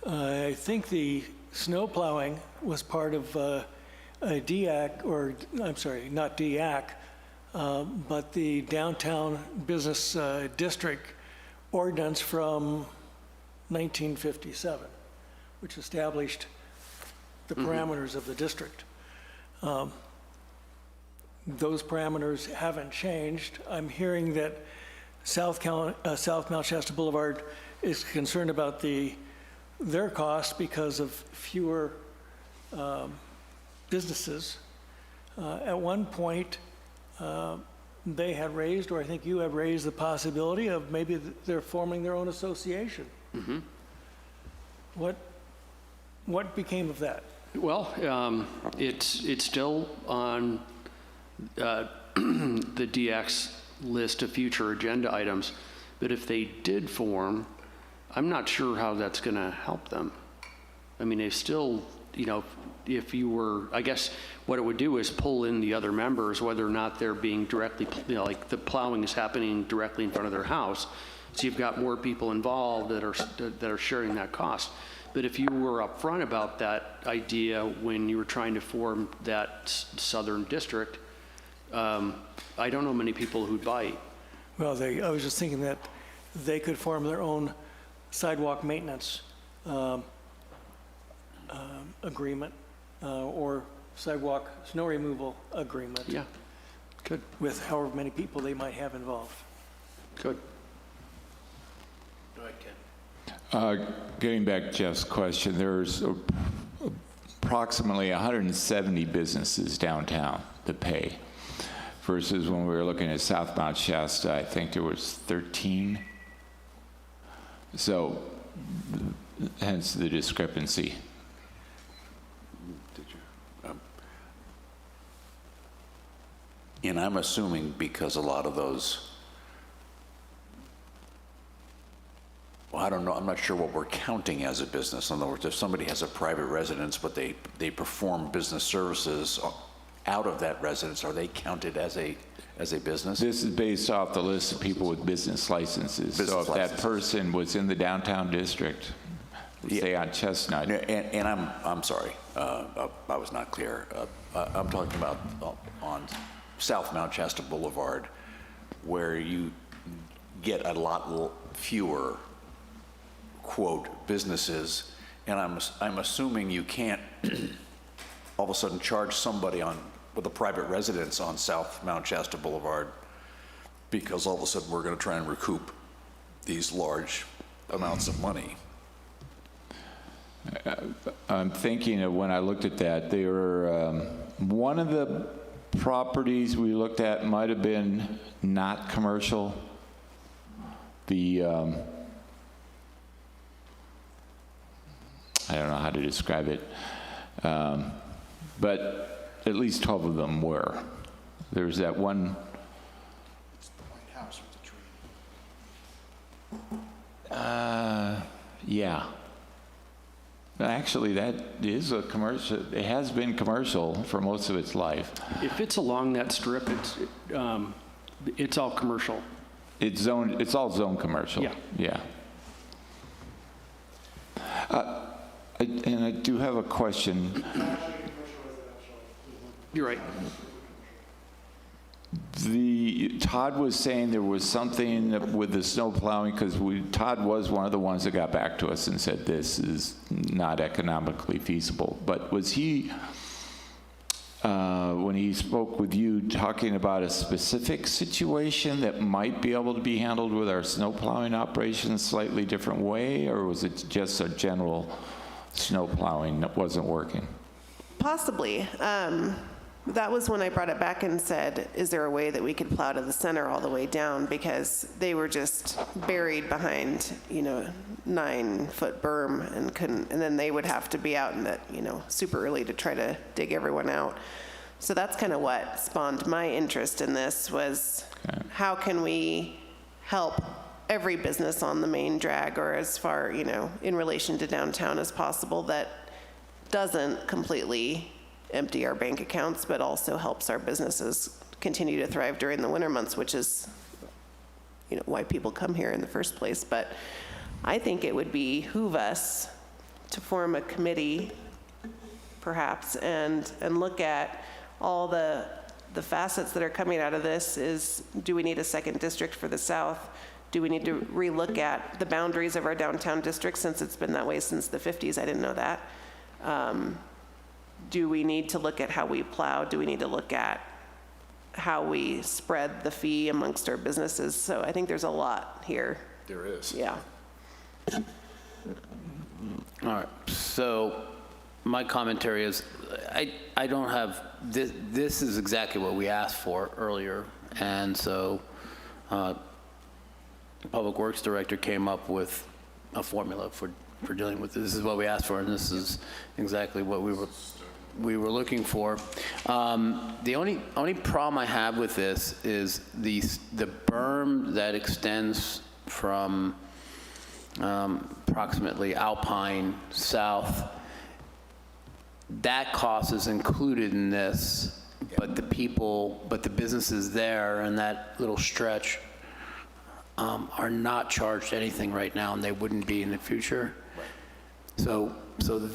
I think the snow plowing was part of a DAC, or I'm sorry, not DAC, but the Downtown Business District ordinance from 1957, which established the parameters of the district. Those parameters haven't changed. I'm hearing that South Mount Shasta Boulevard is concerned about their cost because of fewer businesses. At one point, they had raised, or I think you have raised, the possibility of maybe they're forming their own association. Mm-hmm. What became of that? Well, it's still on the DX list of future agenda items, but if they did form, I'm not sure how that's going to help them. I mean, they still, if you were, I guess what it would do is pull in the other members, whether or not they're being directly, like the plowing is happening directly in front of their house. So you've got more people involved that are sharing that cost. But if you were upfront about that idea when you were trying to form that southern district, I don't know many people who'd bite. Well, I was just thinking that they could form their own sidewalk maintenance agreement or sidewalk snow removal agreement. Yeah, good. With however many people they might have involved. Good. Go ahead, Ken. Getting back to Jeff's question, there's approximately 170 businesses downtown that pay, versus when we were looking at South Mount Shasta, I think there was 13. So, hence the discrepancy. And I'm assuming because a lot of those, well, I don't know, I'm not sure what we're counting as a business. In other words, if somebody has a private residence, but they perform business services out of that residence, are they counted as a business? This is based off the list of people with business licenses. So if that person was in the downtown district, say on Chestnut. And I'm sorry, I was not clear. I'm talking about on South Mount Shasta Boulevard, where you get a lot fewer, quote, businesses, and I'm assuming you can't all of a sudden charge somebody with a private residence on South Mount Shasta Boulevard because all of a sudden we're going to try and recoup these large amounts of money. I'm thinking of when I looked at that, they were, one of the properties we looked at might have been not commercial. The, I don't know how to describe it, but at least 12 of them were. There's that one. It's the White House with the tree. Yeah. Actually, that is a commercial. It has been commercial for most of its life. If it's along that strip, it's all commercial. It's zoned. It's all zone commercial. Yeah. Yeah. And I do have a question. You're right. Todd was saying there was something with the snow plowing, because Todd was one of the ones that got back to us and said this is not economically feasible. But was he, when he spoke with you, talking about a specific situation that might be able to be handled with our snow plowing operations slightly different way, or was it just a general snow plowing that wasn't working? Possibly. That was when I brought it back and said, is there a way that we could plow to the center all the way down? Because they were just buried behind, 9-foot berm and couldn't, and then they would have to be out in that, super early to try to dig everyone out. So that's kind of what spawned my interest in this was how can we help every business on the main drag or as far, in relation to downtown as possible that doesn't completely empty our bank accounts, but also helps our businesses continue to thrive during the winter months, which is, why people come here in the first place. But I think it would behoove us to form a committee, perhaps, and look at all the facets that are coming out of this. Is, do we need a second district for the south? Do we need to relook at the boundaries of our downtown district since it's been that way since the 50s? I didn't know that. Do we need to look at how we plow? Do we need to look at how we spread the fee amongst our businesses? So I think there's a lot here. There is. Yeah. All right, so my commentary is, I don't have, this is exactly what we asked for earlier, and so the Public Works Director came up with a formula for dealing with this. This is what we asked for, and this is exactly what we were looking for. The only problem I have with this is the berm that extends from approximately Alpine south. That cost is included in this, but the businesses there and that little stretch are not charged anything right now, and they wouldn't be in the future. So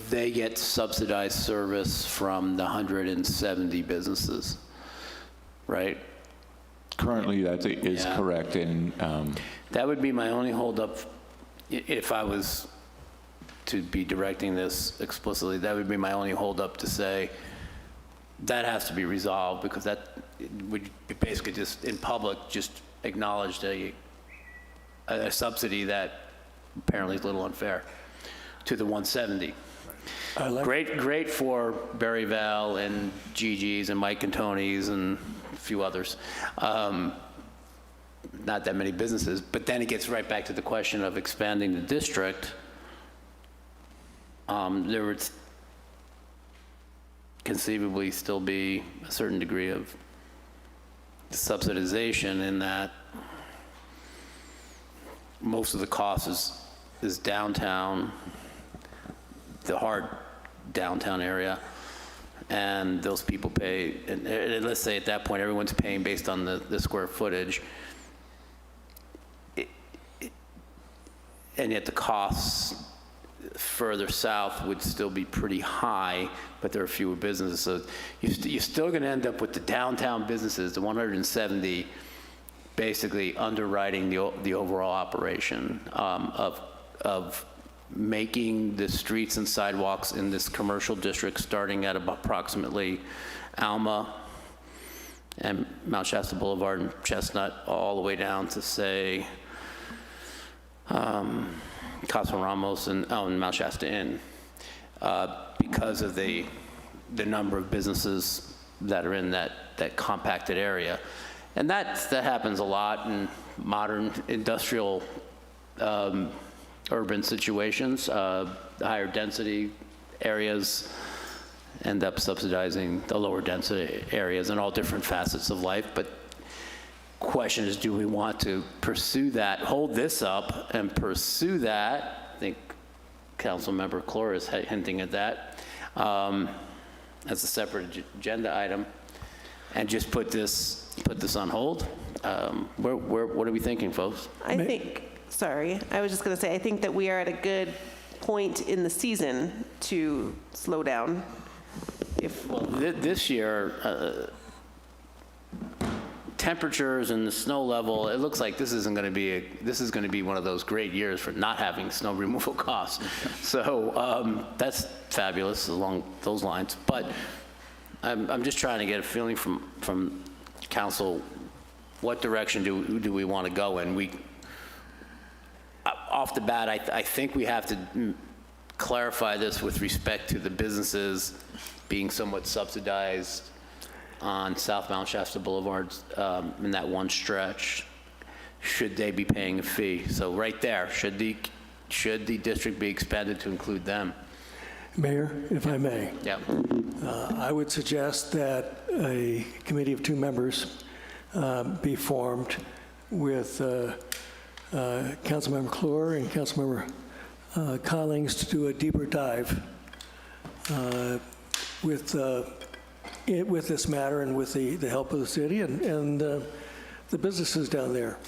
they get subsidized service from the 170 businesses, right? Currently, that is Yeah. correct, and That would be my only holdup if I was to be directing this explicitly. That would be my only holdup to say that has to be resolved, because that would be basically just in public just acknowledged a subsidy that apparently is a little unfair to the 170. Great for Berryville and Gigi's and Mike and Tony's and a few others. Not that many businesses, but then it gets right back to the question of expanding the district. There would conceivably still be a certain degree of subsidization in that most of the cost is downtown, the hard downtown area, and those people pay, and let's say at that point everyone's paying based on the square footage, and yet the costs further south would still be pretty high, but there are fewer businesses. So you're still going to end up with the downtown businesses, the 170, basically underwriting the overall operation of making the streets and sidewalks in this commercial district, starting at approximately Alma and Mount Shasta Boulevard and Chestnut, all the way down to, say, Casa Ramos and Mount Shasta Inn, because of the number of businesses that are in that compacted area. And that happens a lot in modern industrial urban situations. Higher density areas end up subsidizing the lower density areas in all different facets of life. But question is, do we want to pursue that, hold this up and pursue that? I think Councilmember Clore is hinting at that as a separate agenda item, and just put this on hold. What are we thinking, folks? I think, sorry, I was just going to say, I think that we are at a good point in the season to slow down. Well, this year, temperatures and the snow level, it looks like this is going to be one of those great years for not having snow removal costs. So that's fabulous along those lines. But I'm just trying to get a feeling from council, what direction do we want to go in? Off the bat, I think we have to clarify this with respect to the businesses being somewhat subsidized on South Mount Shasta Boulevard in that one stretch. Should they be paying a fee? So right there, should the district be expanded to include them? Mayor, if I may, Yeah. I would suggest that a committee of 2 members be formed with Councilmember Clore and Councilmember Collings to do a deeper dive with this matter and with the help of the city and the businesses down there.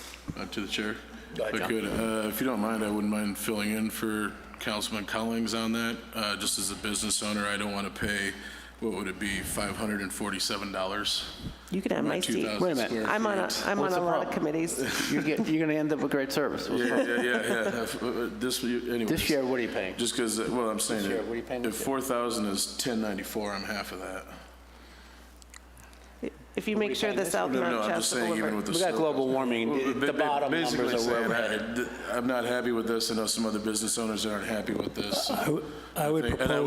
To the chair. Go ahead, If I John. could, if you don't mind, I wouldn't mind filling in for Councilman Collings on that. Just as a business owner, I don't want to pay, what would it be, $547? You can have my seat. 2,000 Wait a minute. square I'm on a, feet. I'm What's on a the lot of problem? committees. You're going to end up with great service. Yeah. This, anyways. This year, what are you paying? Just because, well, I'm saying, This year, what are you paying if this year? 4,000 is 1094, I'm half of that. If you make sure the South No, Mount I'm just Shasta saying, even Boulevard. with the. We got global warming. The bottom Basically numbers are where saying, we're headed. I'm not happy with this. I know some other business owners aren't happy with this. I would And I would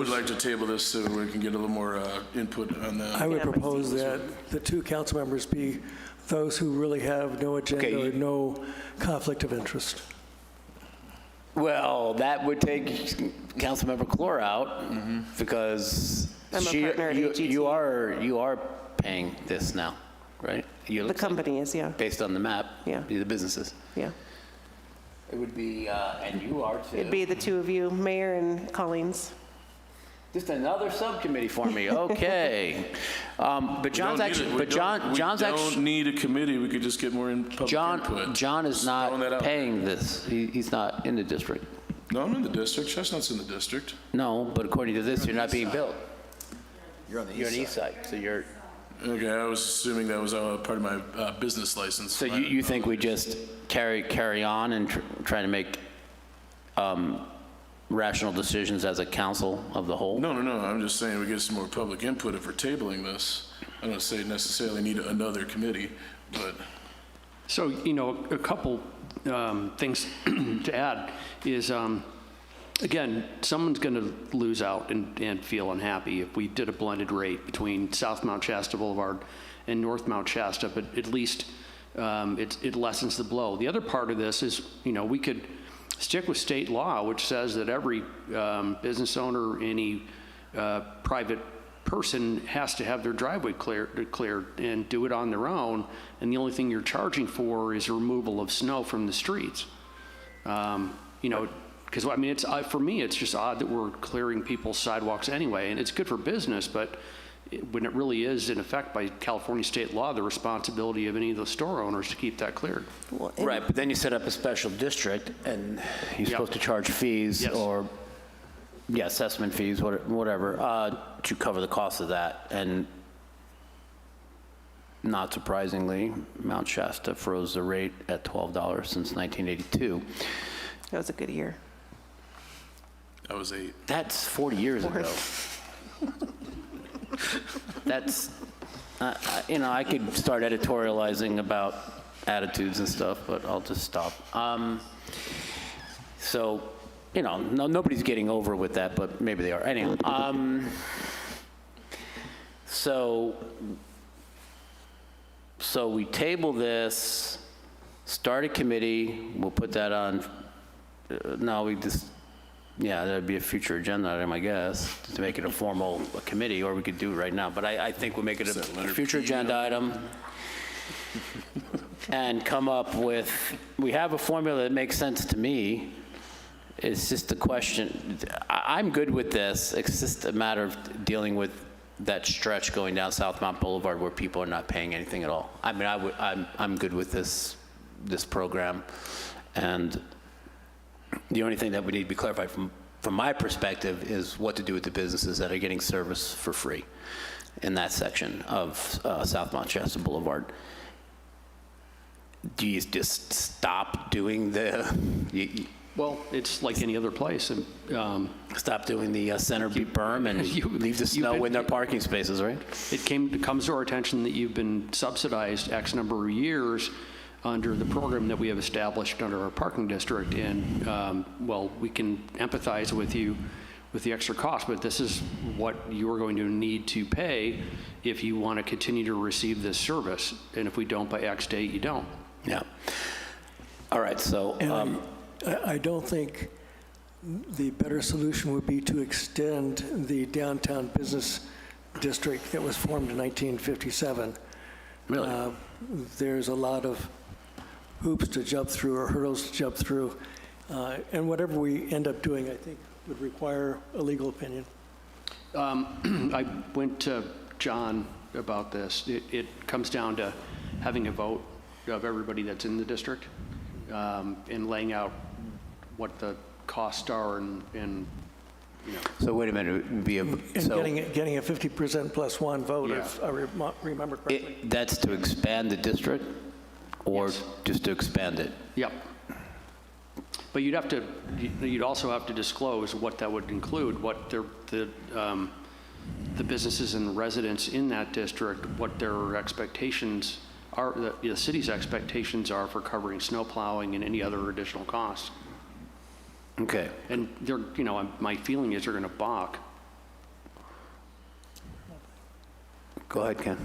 propose, like to table this so we can get a little more input on that. I would Yeah, my propose seat. that the 2 council members be those who really have no agenda Okay, or no conflict of interest. Well, that would take Councilmember Clore out because I'm a partner at AGT. you are paying this now, right? You The look like- company is, yeah, Based on the map. Yeah. The businesses. yeah. It would be, and you are too. It'd be the 2 of you, Mayor and Collins. Just another subcommittee for me, okay. But John's actually, We don't need a committee. We could just get more public input. John is Just throwing that not out paying this. He's not in the district. there. No, I'm in the district. Chestnut's in the district. No, but according to this, you're not being billed. You're on the You're on east the east side, so you're, Okay, I was assuming that was part of my business license. so you think we just carry on and try to make rational decisions as a council of the whole? No. I'm just saying we get some more public input if we're tabling this. I don't say necessarily need another committee, but So, you know, a couple things to add is, again, someone's going to lose out and feel unhappy if we did a blended rate between South Mount Shasta Boulevard and North Mount Shasta, but at least it lessens the blow. The other part of this is, you know, we could stick with state law, which says that every business owner, any private person has to have their driveway cleared and do it on their own, and the only thing you're charging for is removal of snow from the streets. You know, because I mean, for me, it's just odd that we're clearing people's sidewalks anyway, and it's good for business, but when it really is in effect by California state law, the responsibility of any of those store owners to keep that cleared. Well, and- Right, but then you set up a special district, and you're supposed to charge fees Yes. or, yeah, assessment fees, whatever, to cover the cost of that. And not surprisingly, Mount Shasta froze the rate at $12 since 1982. That was a good year. that was a That's 40 years ago. That's, you know, I could start editorializing about attitudes and stuff, but I'll just stop. So, you know, nobody's getting over with that, but maybe they are. Anyway, so we table this, start a committee, we'll put that on, no, we just, yeah, that'd be a future agenda item, I guess, to make it a formal committee, or we could do it right now. But I think we'll make it a future agenda item and come up with, we have a formula that makes sense to me. It's just a question, I'm good with this. It's just a matter of dealing with that stretch going down South Mount Boulevard where people are not paying anything at all. I mean, I'm good with this program. And the only thing that would need to be clarified from my perspective is what to do with the businesses that are getting service for free in that section of South Mount Shasta Boulevard. Do you just stop doing Well, it's like any other place. And, stop doing the center berm and leave the snow in their parking spaces, right? it comes to our attention that you've been subsidized X number of years under the program that we have established under our parking district. And, well, we can empathize with you with the extra cost, but this is what you're going to need to pay if you want to continue to receive this service. And if we don't by X date, you don't. Yeah. All right, so, And I don't think the better solution would be to extend the downtown business district that was formed in 1957. really, There's a lot of hoops to jump through or hurdles to jump through. And whatever we end up doing, I think, would require a legal opinion. I went to John about this. It comes down to having a vote of everybody that's in the district and laying out what the costs are and you know. so wait a minute, it would be a, And so getting a 50% plus one vote, if I remember correctly. that's to expand the district or Yes. just to expand it? Yep. But you'd also have to disclose what that would include, what the businesses and residents in that district, what their expectations are, the city's expectations are for covering snow plowing and any other additional costs. Okay. And they're, you know, my feeling is they're going to balk. Go ahead, Ken.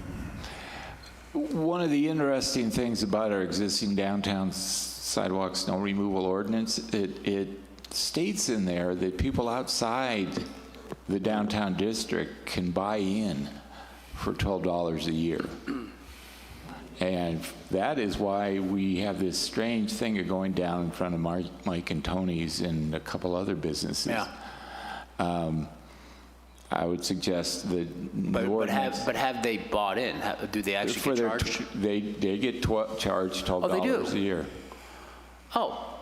One of the interesting things about our existing downtown sidewalk snow removal ordinance, it states in there that people outside the downtown district can buy in for $12 a year. And that is why we have this strange thing of going down in front of Mike and Tony's and a couple other businesses. Yeah. I would suggest that But have they bought in? Do they actually get charged? They get charged $12 they do? a year. Oh.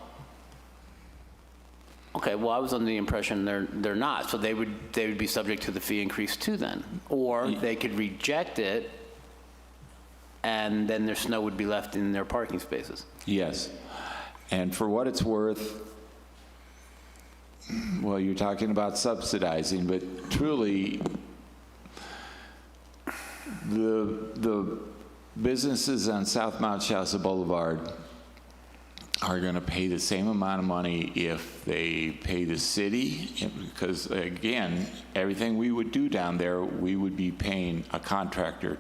Okay, well, I was under the impression they're not, so they would be subject to the fee increase too then? Or they could reject it, and then their snow would be left in their parking spaces? Yes. And for what it's worth, well, you're talking about subsidizing, but truly, the businesses on South Mount Shasta Boulevard are going to pay the same amount of money if they pay the city, because again, everything we would do down there, we would be paying a contractor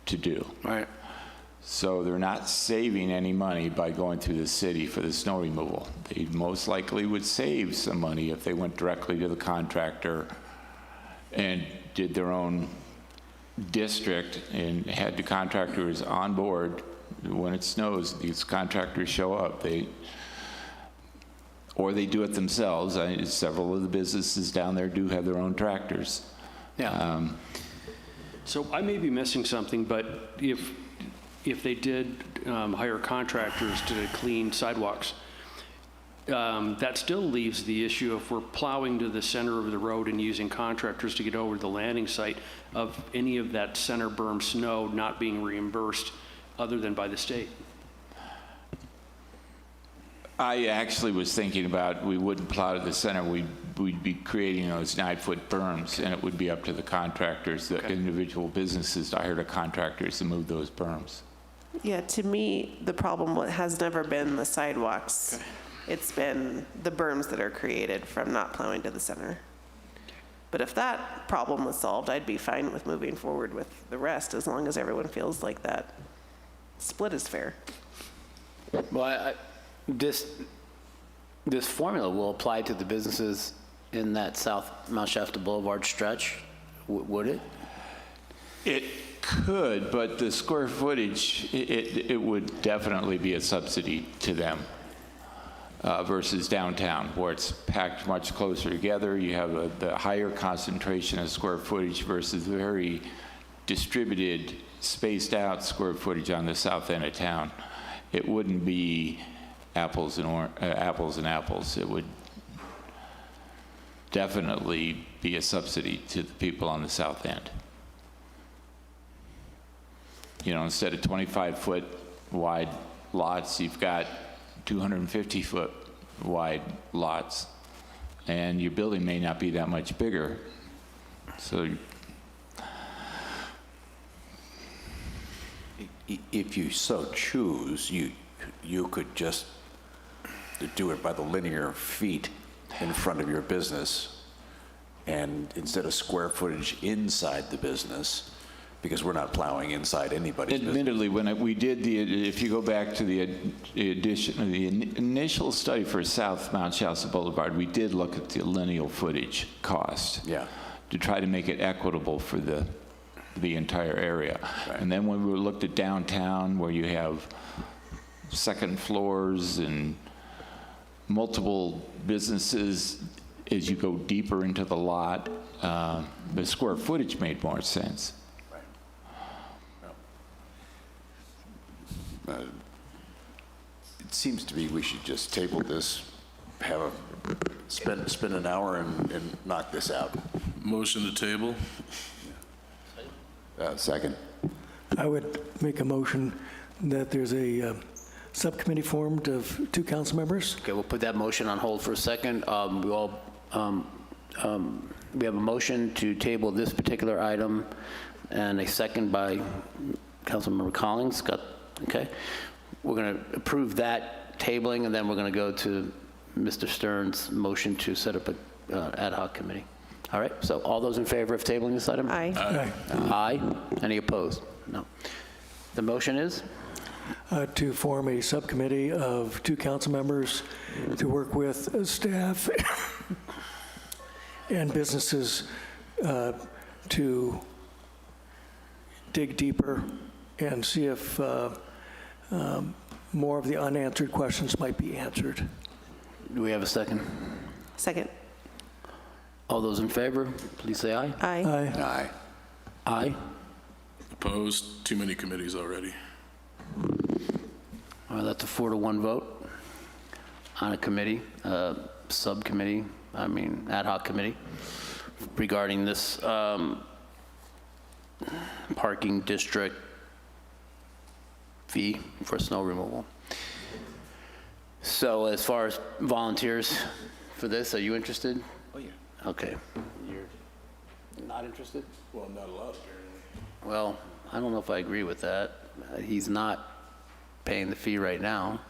to do. Right. So they're not saving any money by going through the city for the snow removal. They most likely would save some money if they went directly to the contractor and did their own district and had the contractors on board. When it snows, these contractors show up. Or they do it themselves. Several of the businesses down there do have their own tractors. Yeah. So I may be missing something, but if they did hire contractors to clean sidewalks, that still leaves the issue if we're plowing to the center of the road and using contractors to get over to the landing site of any of that center berm snow not being reimbursed other than by the state. I actually was thinking about we wouldn't plow to the center. We'd be creating those 9-foot berms, and it would be up to the contractors, the individual businesses, to hire the contractors to move those berms. Yeah, to me, the problem has never been the sidewalks. Okay. It's been the berms that are created from not plowing to the center. But if that problem was solved, I'd be fine with moving forward with the rest, as long as everyone feels like that split is fair. Well, this formula will apply to the businesses in that South Mount Shasta Boulevard stretch, would it? It could, but the square footage, it would definitely be a subsidy to them versus downtown, where it's packed much closer together. You have the higher concentration of square footage versus very distributed, spaced out square footage on the south end of town. It wouldn't be apples and apples. It would definitely be a subsidy to the people on the south end. You know, instead of 25-foot wide lots, you've got 250-foot wide lots, and your building may not be that much bigger. So if you so choose, you could just do it by the linear feet in front of your business and instead of square footage inside the business, because we're not plowing inside anybody's business. Admittedly, when we did if you go back to the addition, the initial study for South Mount Shasta Boulevard, we did look at the lineal footage cost. Yeah. To try to make it equitable for the entire area. Right. And then when we looked at downtown, where you have second floors and multiple businesses, as you go deeper into the lot, the square footage made more sense. It seems to me we should just table this, spend an hour and knock this out. Motion to table? Second. I would make a motion that there's a subcommittee formed of 2 council members. Okay, we'll put that motion on hold for a second. We have a motion to table this particular item and a second by Councilmember Collins. Okay. We're going to approve that tabling, and then we're going to go to Mr. Stern's motion to set up an ad hoc committee. All right, so all those in favor of tabling this item? Aye. Aye. Any opposed? No. The motion is? To form a subcommittee of 2 council members to work with staff and businesses to dig deeper and see if more of the unanswered questions might be answered. Do we have a second? Second. All those in favor, please say aye. Aye. Aye. Aye. Aye. Opposed? Too many committees already. All right, that's a 4-to-1 vote on a committee, subcommittee, ad hoc committee regarding this parking district fee for snow removal. So as far as volunteers for this, are you interested? Oh, yeah. Okay. You're not interested? Well, I'm not allowed, apparently. Well, I don't know if I agree with that. He's not paying the fee right now.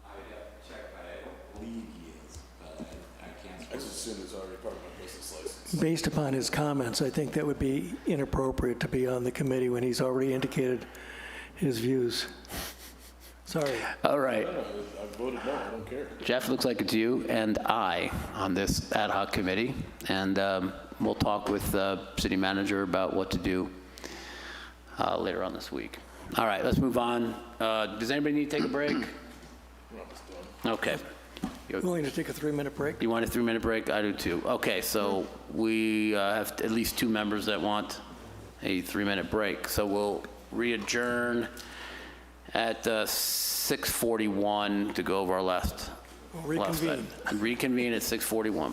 I would have to check, but I don't believe he is, but I can't. I just assume it's already part of my business license. Based upon his comments, I think that would be inappropriate to be on the committee when he's already indicated his views. Sorry. All right. I voted no, I don't care. Jeff, looks like it's you and I on this ad hoc committee, and we'll talk with the city manager about what to do later on this week. All right, let's move on. Does anybody need to take a break? Okay. Willing to take a 3-minute break? You want a 3-minute break? I do too. Okay, so we have at least 2 members that want a 3-minute break. So we'll re-adjourn at 6:41 to go over our last Reconvene. item. Reconvene at 6:41.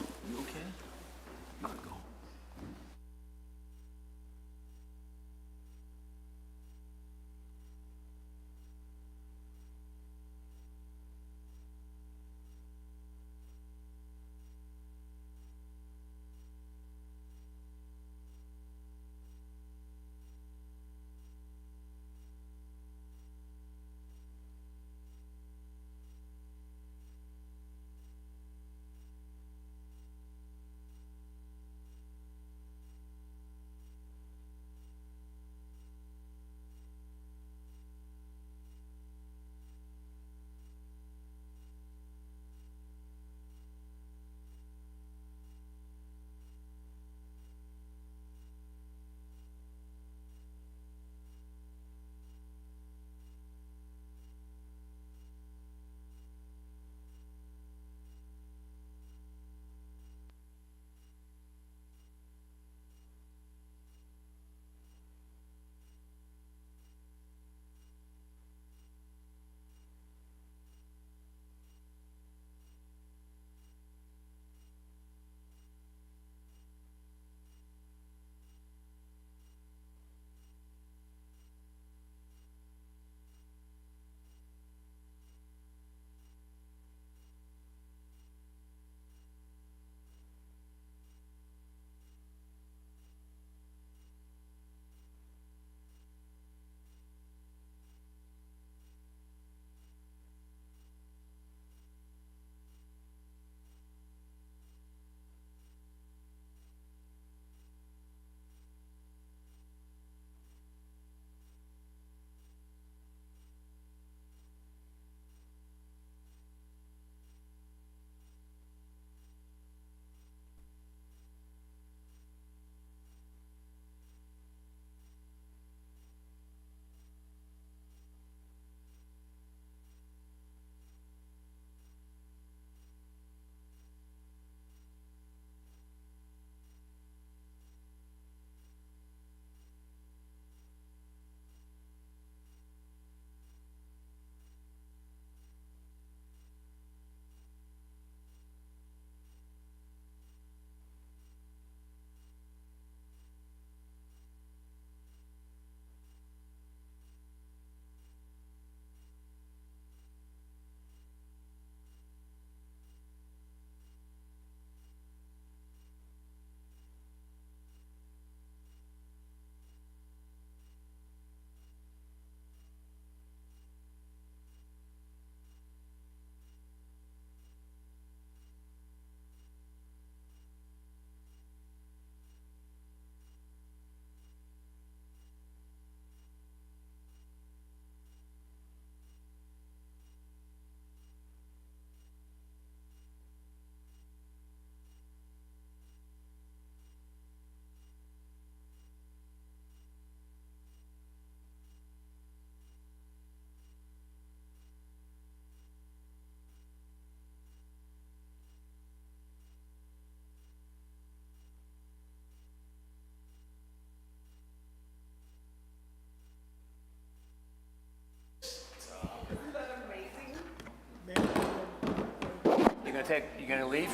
You gonna leave?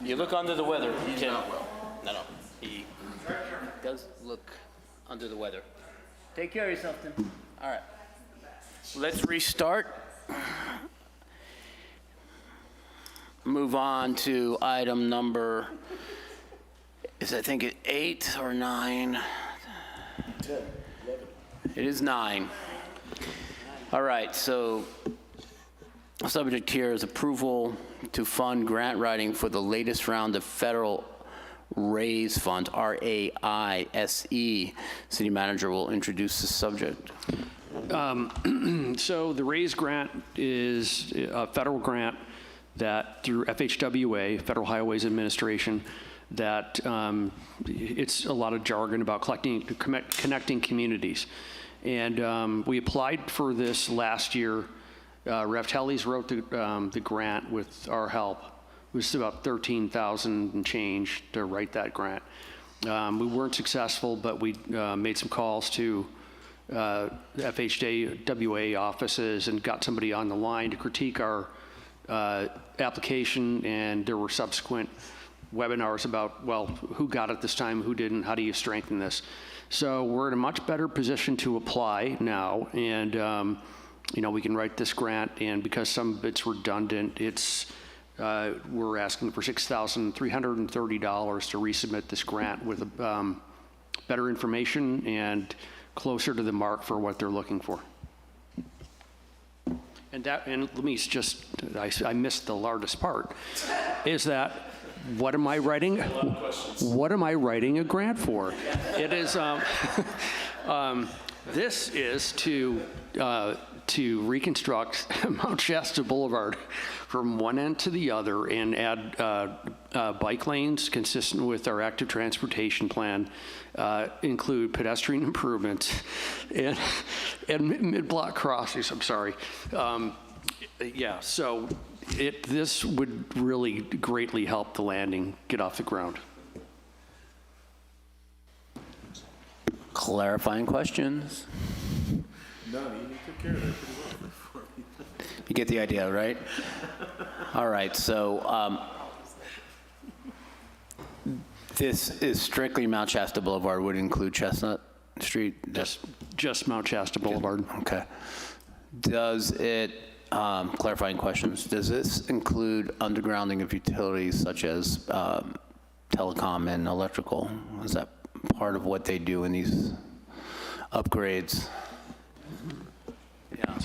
You look under the weather, Tim. No, he does look under the weather. Take care of yourself, Tim. All right. Let's restart. Move on to item number, I think it 8 or 9? 10, 11. It is 9. All right, so subject here is approval to fund grant writing for the latest round of federal RAISE funds, R-A-I-S-E. City manager will introduce the subject. So the RAISE grant is a federal grant that through FHWA, Federal Highways Administration, that it's a lot of jargon about connecting communities. And we applied for this last year. Rev. Tellys wrote the grant with our help. It was about $13,000 and change to write that grant. We weren't successful, but we made some calls to the FHWA offices and got somebody on the line to critique our application, and there were subsequent webinars about, well, who got it this time, who didn't, how do you strengthen this? So we're in a much better position to apply now, and we can write this grant, and because some of it's redundant, we're asking for $6,330 to resubmit this grant with better information and closer to the mark for what they're looking for. And let me just, I missed the largest part, is that what am I writing? What am I writing a grant for? It is, this is to reconstruct Mount Shasta Boulevard from one end to the other and add bike lanes consistent with our active transportation plan, include pedestrian improvements and mid-block crossings, I'm sorry. Yeah, so this would really greatly help the landing get off the ground. Clarifying questions? No, you took care of that pretty well before. You get the idea, right? All right, so this is strictly Mount Shasta Boulevard, would include Chestnut Street? Just Mount Shasta Boulevard. Okay. Does it, clarifying questions, does this include undergrounding of utilities such as telecom and electrical? Is that part of what they do in these upgrades? Yeah.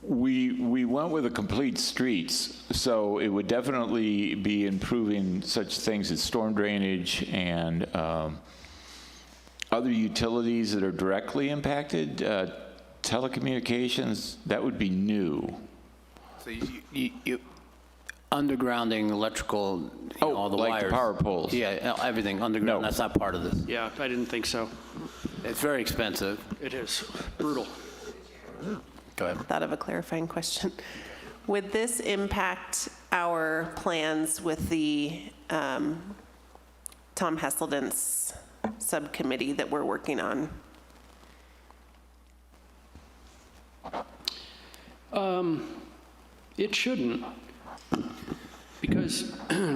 We went with a complete streets, so it would definitely be improving such things as storm drainage and other utilities that are directly impacted. Telecommunications, that would be new. So you undergrounding electrical, all the like wires. The power poles. Yeah, everything underground, No. that's not part of this. Yeah, I didn't think so. It's very expensive. It is brutal. Go ahead. Thought of a clarifying question. Would this impact our plans with the Tom Hesselden's subcommittee that we're working on? It shouldn't, because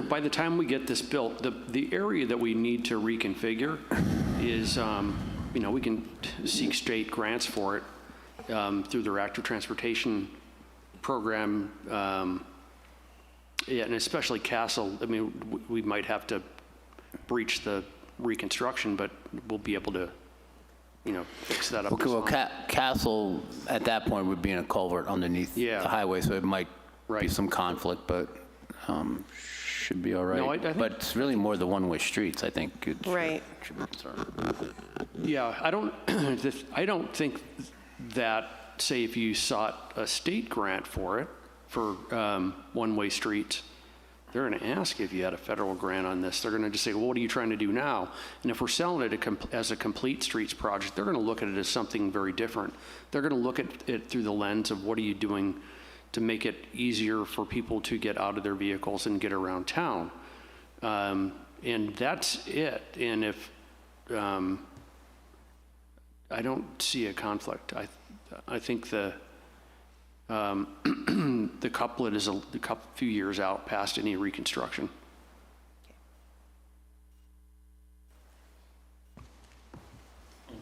by the time we get this built, the area that we need to reconfigure is, we can seek state grants for it through their active transportation program, and especially Castle. I mean, we might have to breach the reconstruction, but we'll be able to, fix that up. Okay, well, Castle at that point would be in a culvert underneath the highway, so it might be some conflict, but should be all right. No, I think, but it's really more the one-way streets, I think. Right. Should be concerned. Yeah, I don't think that, say, if you sought a state grant for it, for one-way streets, they're going to ask if you had a federal grant on this. They're going to just say, well, what are you trying to do now? And if we're selling it as a complete streets project, they're going to look at it as something very different. They're going to look at it through the lens of what are you doing to make it easier for people to get out of their vehicles and get around town. And that's it. And if, I don't see a conflict. I think The couplet is a few years out past any reconstruction.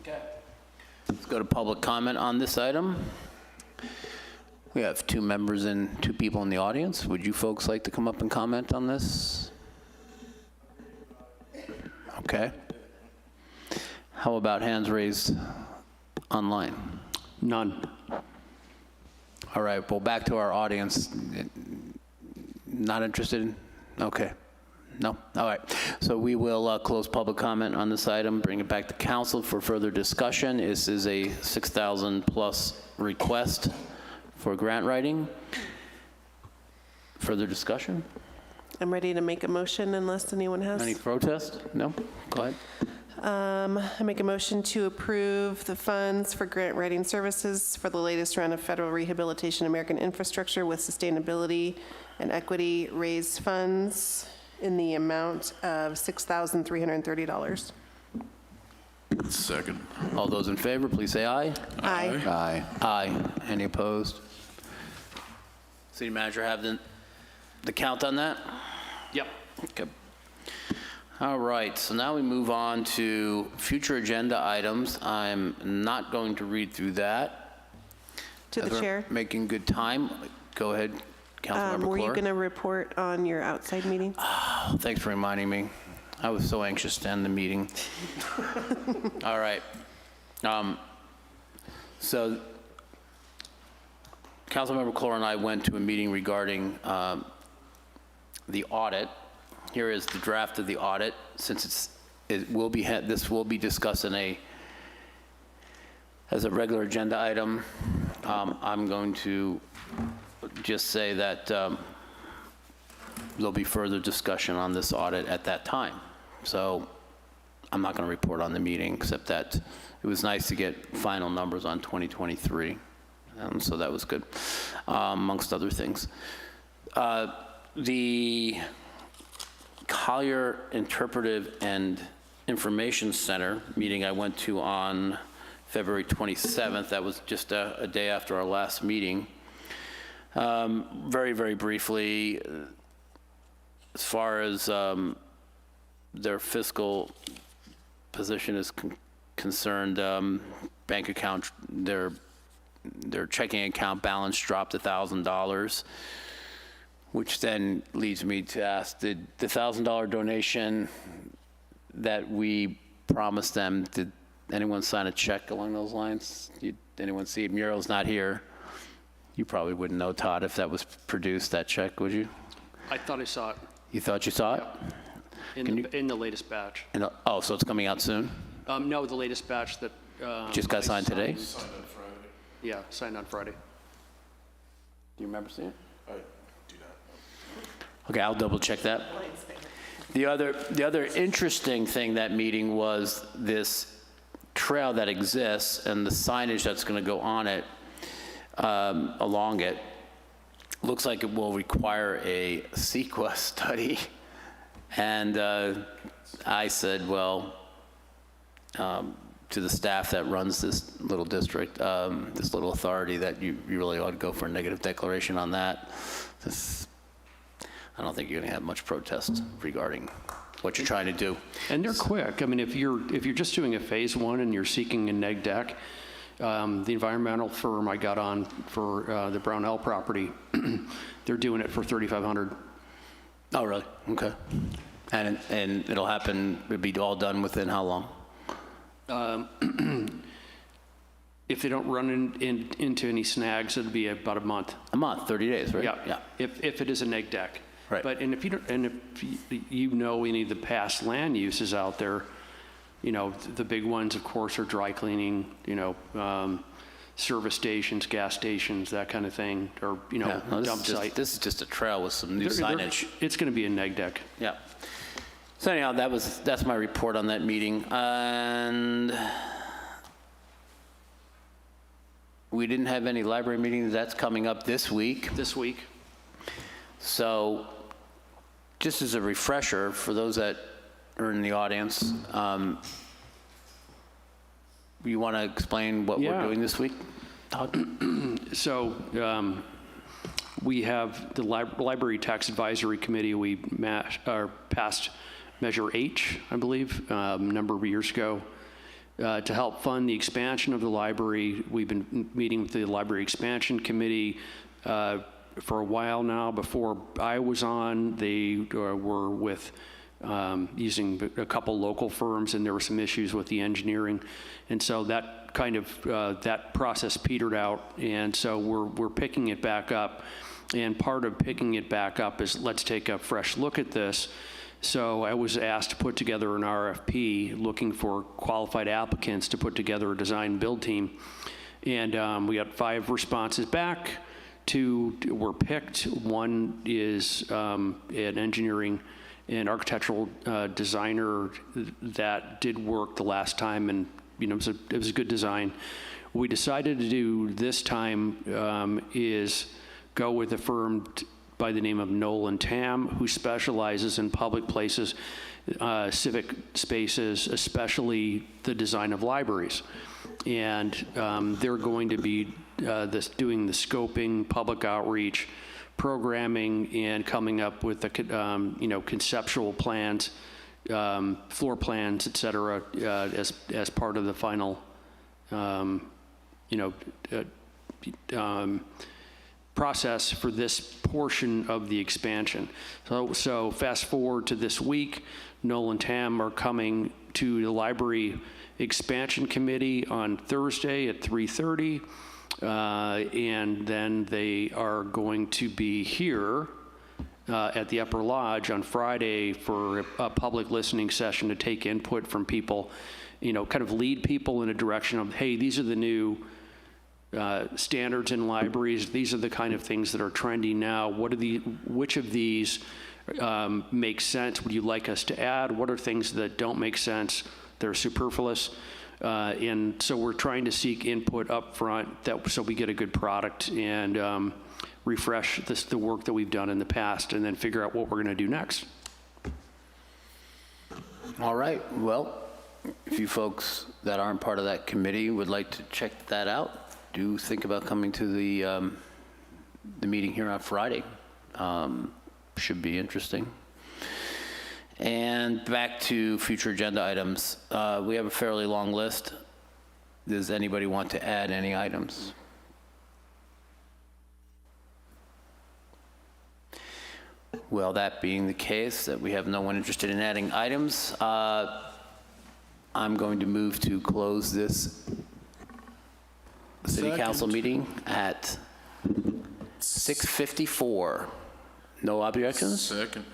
Okay. Let's go to public comment on this item. We have two members and two people in the audience. Would you folks like to come up and comment on this? Okay. How about hands raised online? None. All right, well, back to our audience. Not interested? Okay. No? All right. So we will close public comment on this item, bring it back to council for further discussion. This is a $6,000 plus request for grant writing. Further discussion? I'm ready to make a motion unless anyone has. Any protest? No? Go ahead. I make a motion to approve the funds for grant writing services for the latest round of federal rehabilitation American infrastructure with sustainability and equity raised funds in the amount of $6,330. Second. All those in favor, please say aye. Aye. Aye. Aye. Any opposed? City manager have the count on that? Yep. Okay. All right, so now we move on to future agenda items. I'm not going to read through that. To As the we're chair. Making good time. Go ahead, Councilmember Were you Clore. going to report on your outside meeting? Oh, thanks for reminding me. I was so anxious to end the meeting. All right. So Councilmember Clore and I went to a meeting regarding the audit. Here is the draft of the audit. Since this will be discussed as a regular agenda item, I'm going to just say that there'll be further discussion on this audit at that time. So I'm not going to report on the meeting, except that it was nice to get final numbers on 2023. So that was good, amongst other things. The Collier Interpretive and Information Center meeting I went to on February 27th. That was just a day after our last meeting. Very, very briefly, as far as their fiscal position is concerned, bank account, their checking account balance dropped $1,000, which then leads me to ask, did the $1,000 donation that we promised them, did anyone sign a check along those lines? Anyone see it? Muriel's not here. You probably wouldn't know, Todd, if that was produced, that check, would you? I thought I saw it You thought you saw it? in the latest batch. Oh, so it's coming out soon? No, the latest batch that. Just got I signed today? Yeah, signed on Friday. Do you remember seeing it? I do not. Okay, I'll double check that. The other interesting thing that meeting was this trail that exists and the signage that's going to go on it, along it. Looks like it will require a CEQA study. And I said, well, to the staff that runs this little district, this little authority, that you really ought to go for a negative declaration on that. I don't think you're going to have much protest regarding what you're trying to do. And they're quick. I mean, if you're just doing a phase one and you're seeking a neg deck, the environmental firm I got on for the Brownell property, they're doing it for $3,500. Oh, really? Okay. And it'll happen, it'll be all done within how long? If they don't run into any snags, it'll be about a month. A month, 30 days, right? Yeah. If it is a neg deck. Right. But if you know any of the past land uses out there, you know, the big ones, of course, are dry cleaning, you know, service stations, gas stations, that kind of thing, or, you know, Yeah, no, dump site. this is just a trail with some new signage. It's going to be a neg deck. Yeah. So anyhow, that's my report on that meeting. And we didn't have any library meetings. That's coming up this week. This week. So just as a refresher for those that are in the audience, you want to explain what we're Yeah. doing this week? Todd? So we have the Library Tax Advisory Committee. We passed Measure H, I believe, a number of years ago. To help fund the expansion of the library, we've been meeting with the Library Expansion Committee for a while now. Before I was on, they were with using a couple local firms, and there were some issues with the engineering. And so that kind of, that process petered out, and so we're picking it back up. And part of picking it back up is let's take a fresh look at this. So I was asked to put together an RFP looking for qualified applicants to put together a design build team. And we got 5 responses back. 2 were picked. 1 is an engineering and architectural designer that did work the last time, and it was a good design. What we decided to do this time is go with a firm by the name of Nolan Tam, who specializes in public places, civic spaces, especially the design of libraries. And they're going to be doing the scoping, public outreach, programming, and coming up with the conceptual plans, floor plans, et cetera, as part of the final process for this portion of the expansion. So fast forward to this week, Nolan Tam are coming to the Library Expansion Committee on Thursday at 3:30, and then they are going to be here at the Upper Lodge on Friday for a public listening session to take input from people, kind of lead people in a direction of, hey, these are the new standards in libraries. These are the kind of things that are trendy now. Which of these make sense? Would you like us to add? What are things that don't make sense? They're superfluous. And so we're trying to seek input up front so we get a good product and refresh the work that we've done in the past, and then figure out what we're going to do next. All right. Well, if you folks that aren't part of that committee would like to check that out, do think about coming to the meeting here on Friday. Should be interesting. And back to future agenda items. We have a fairly long list. Does anybody want to add any items? Well, that being the case, that we have no one interested in adding items, I'm going to move to close this City Council meeting at 6:54. No objections? Second.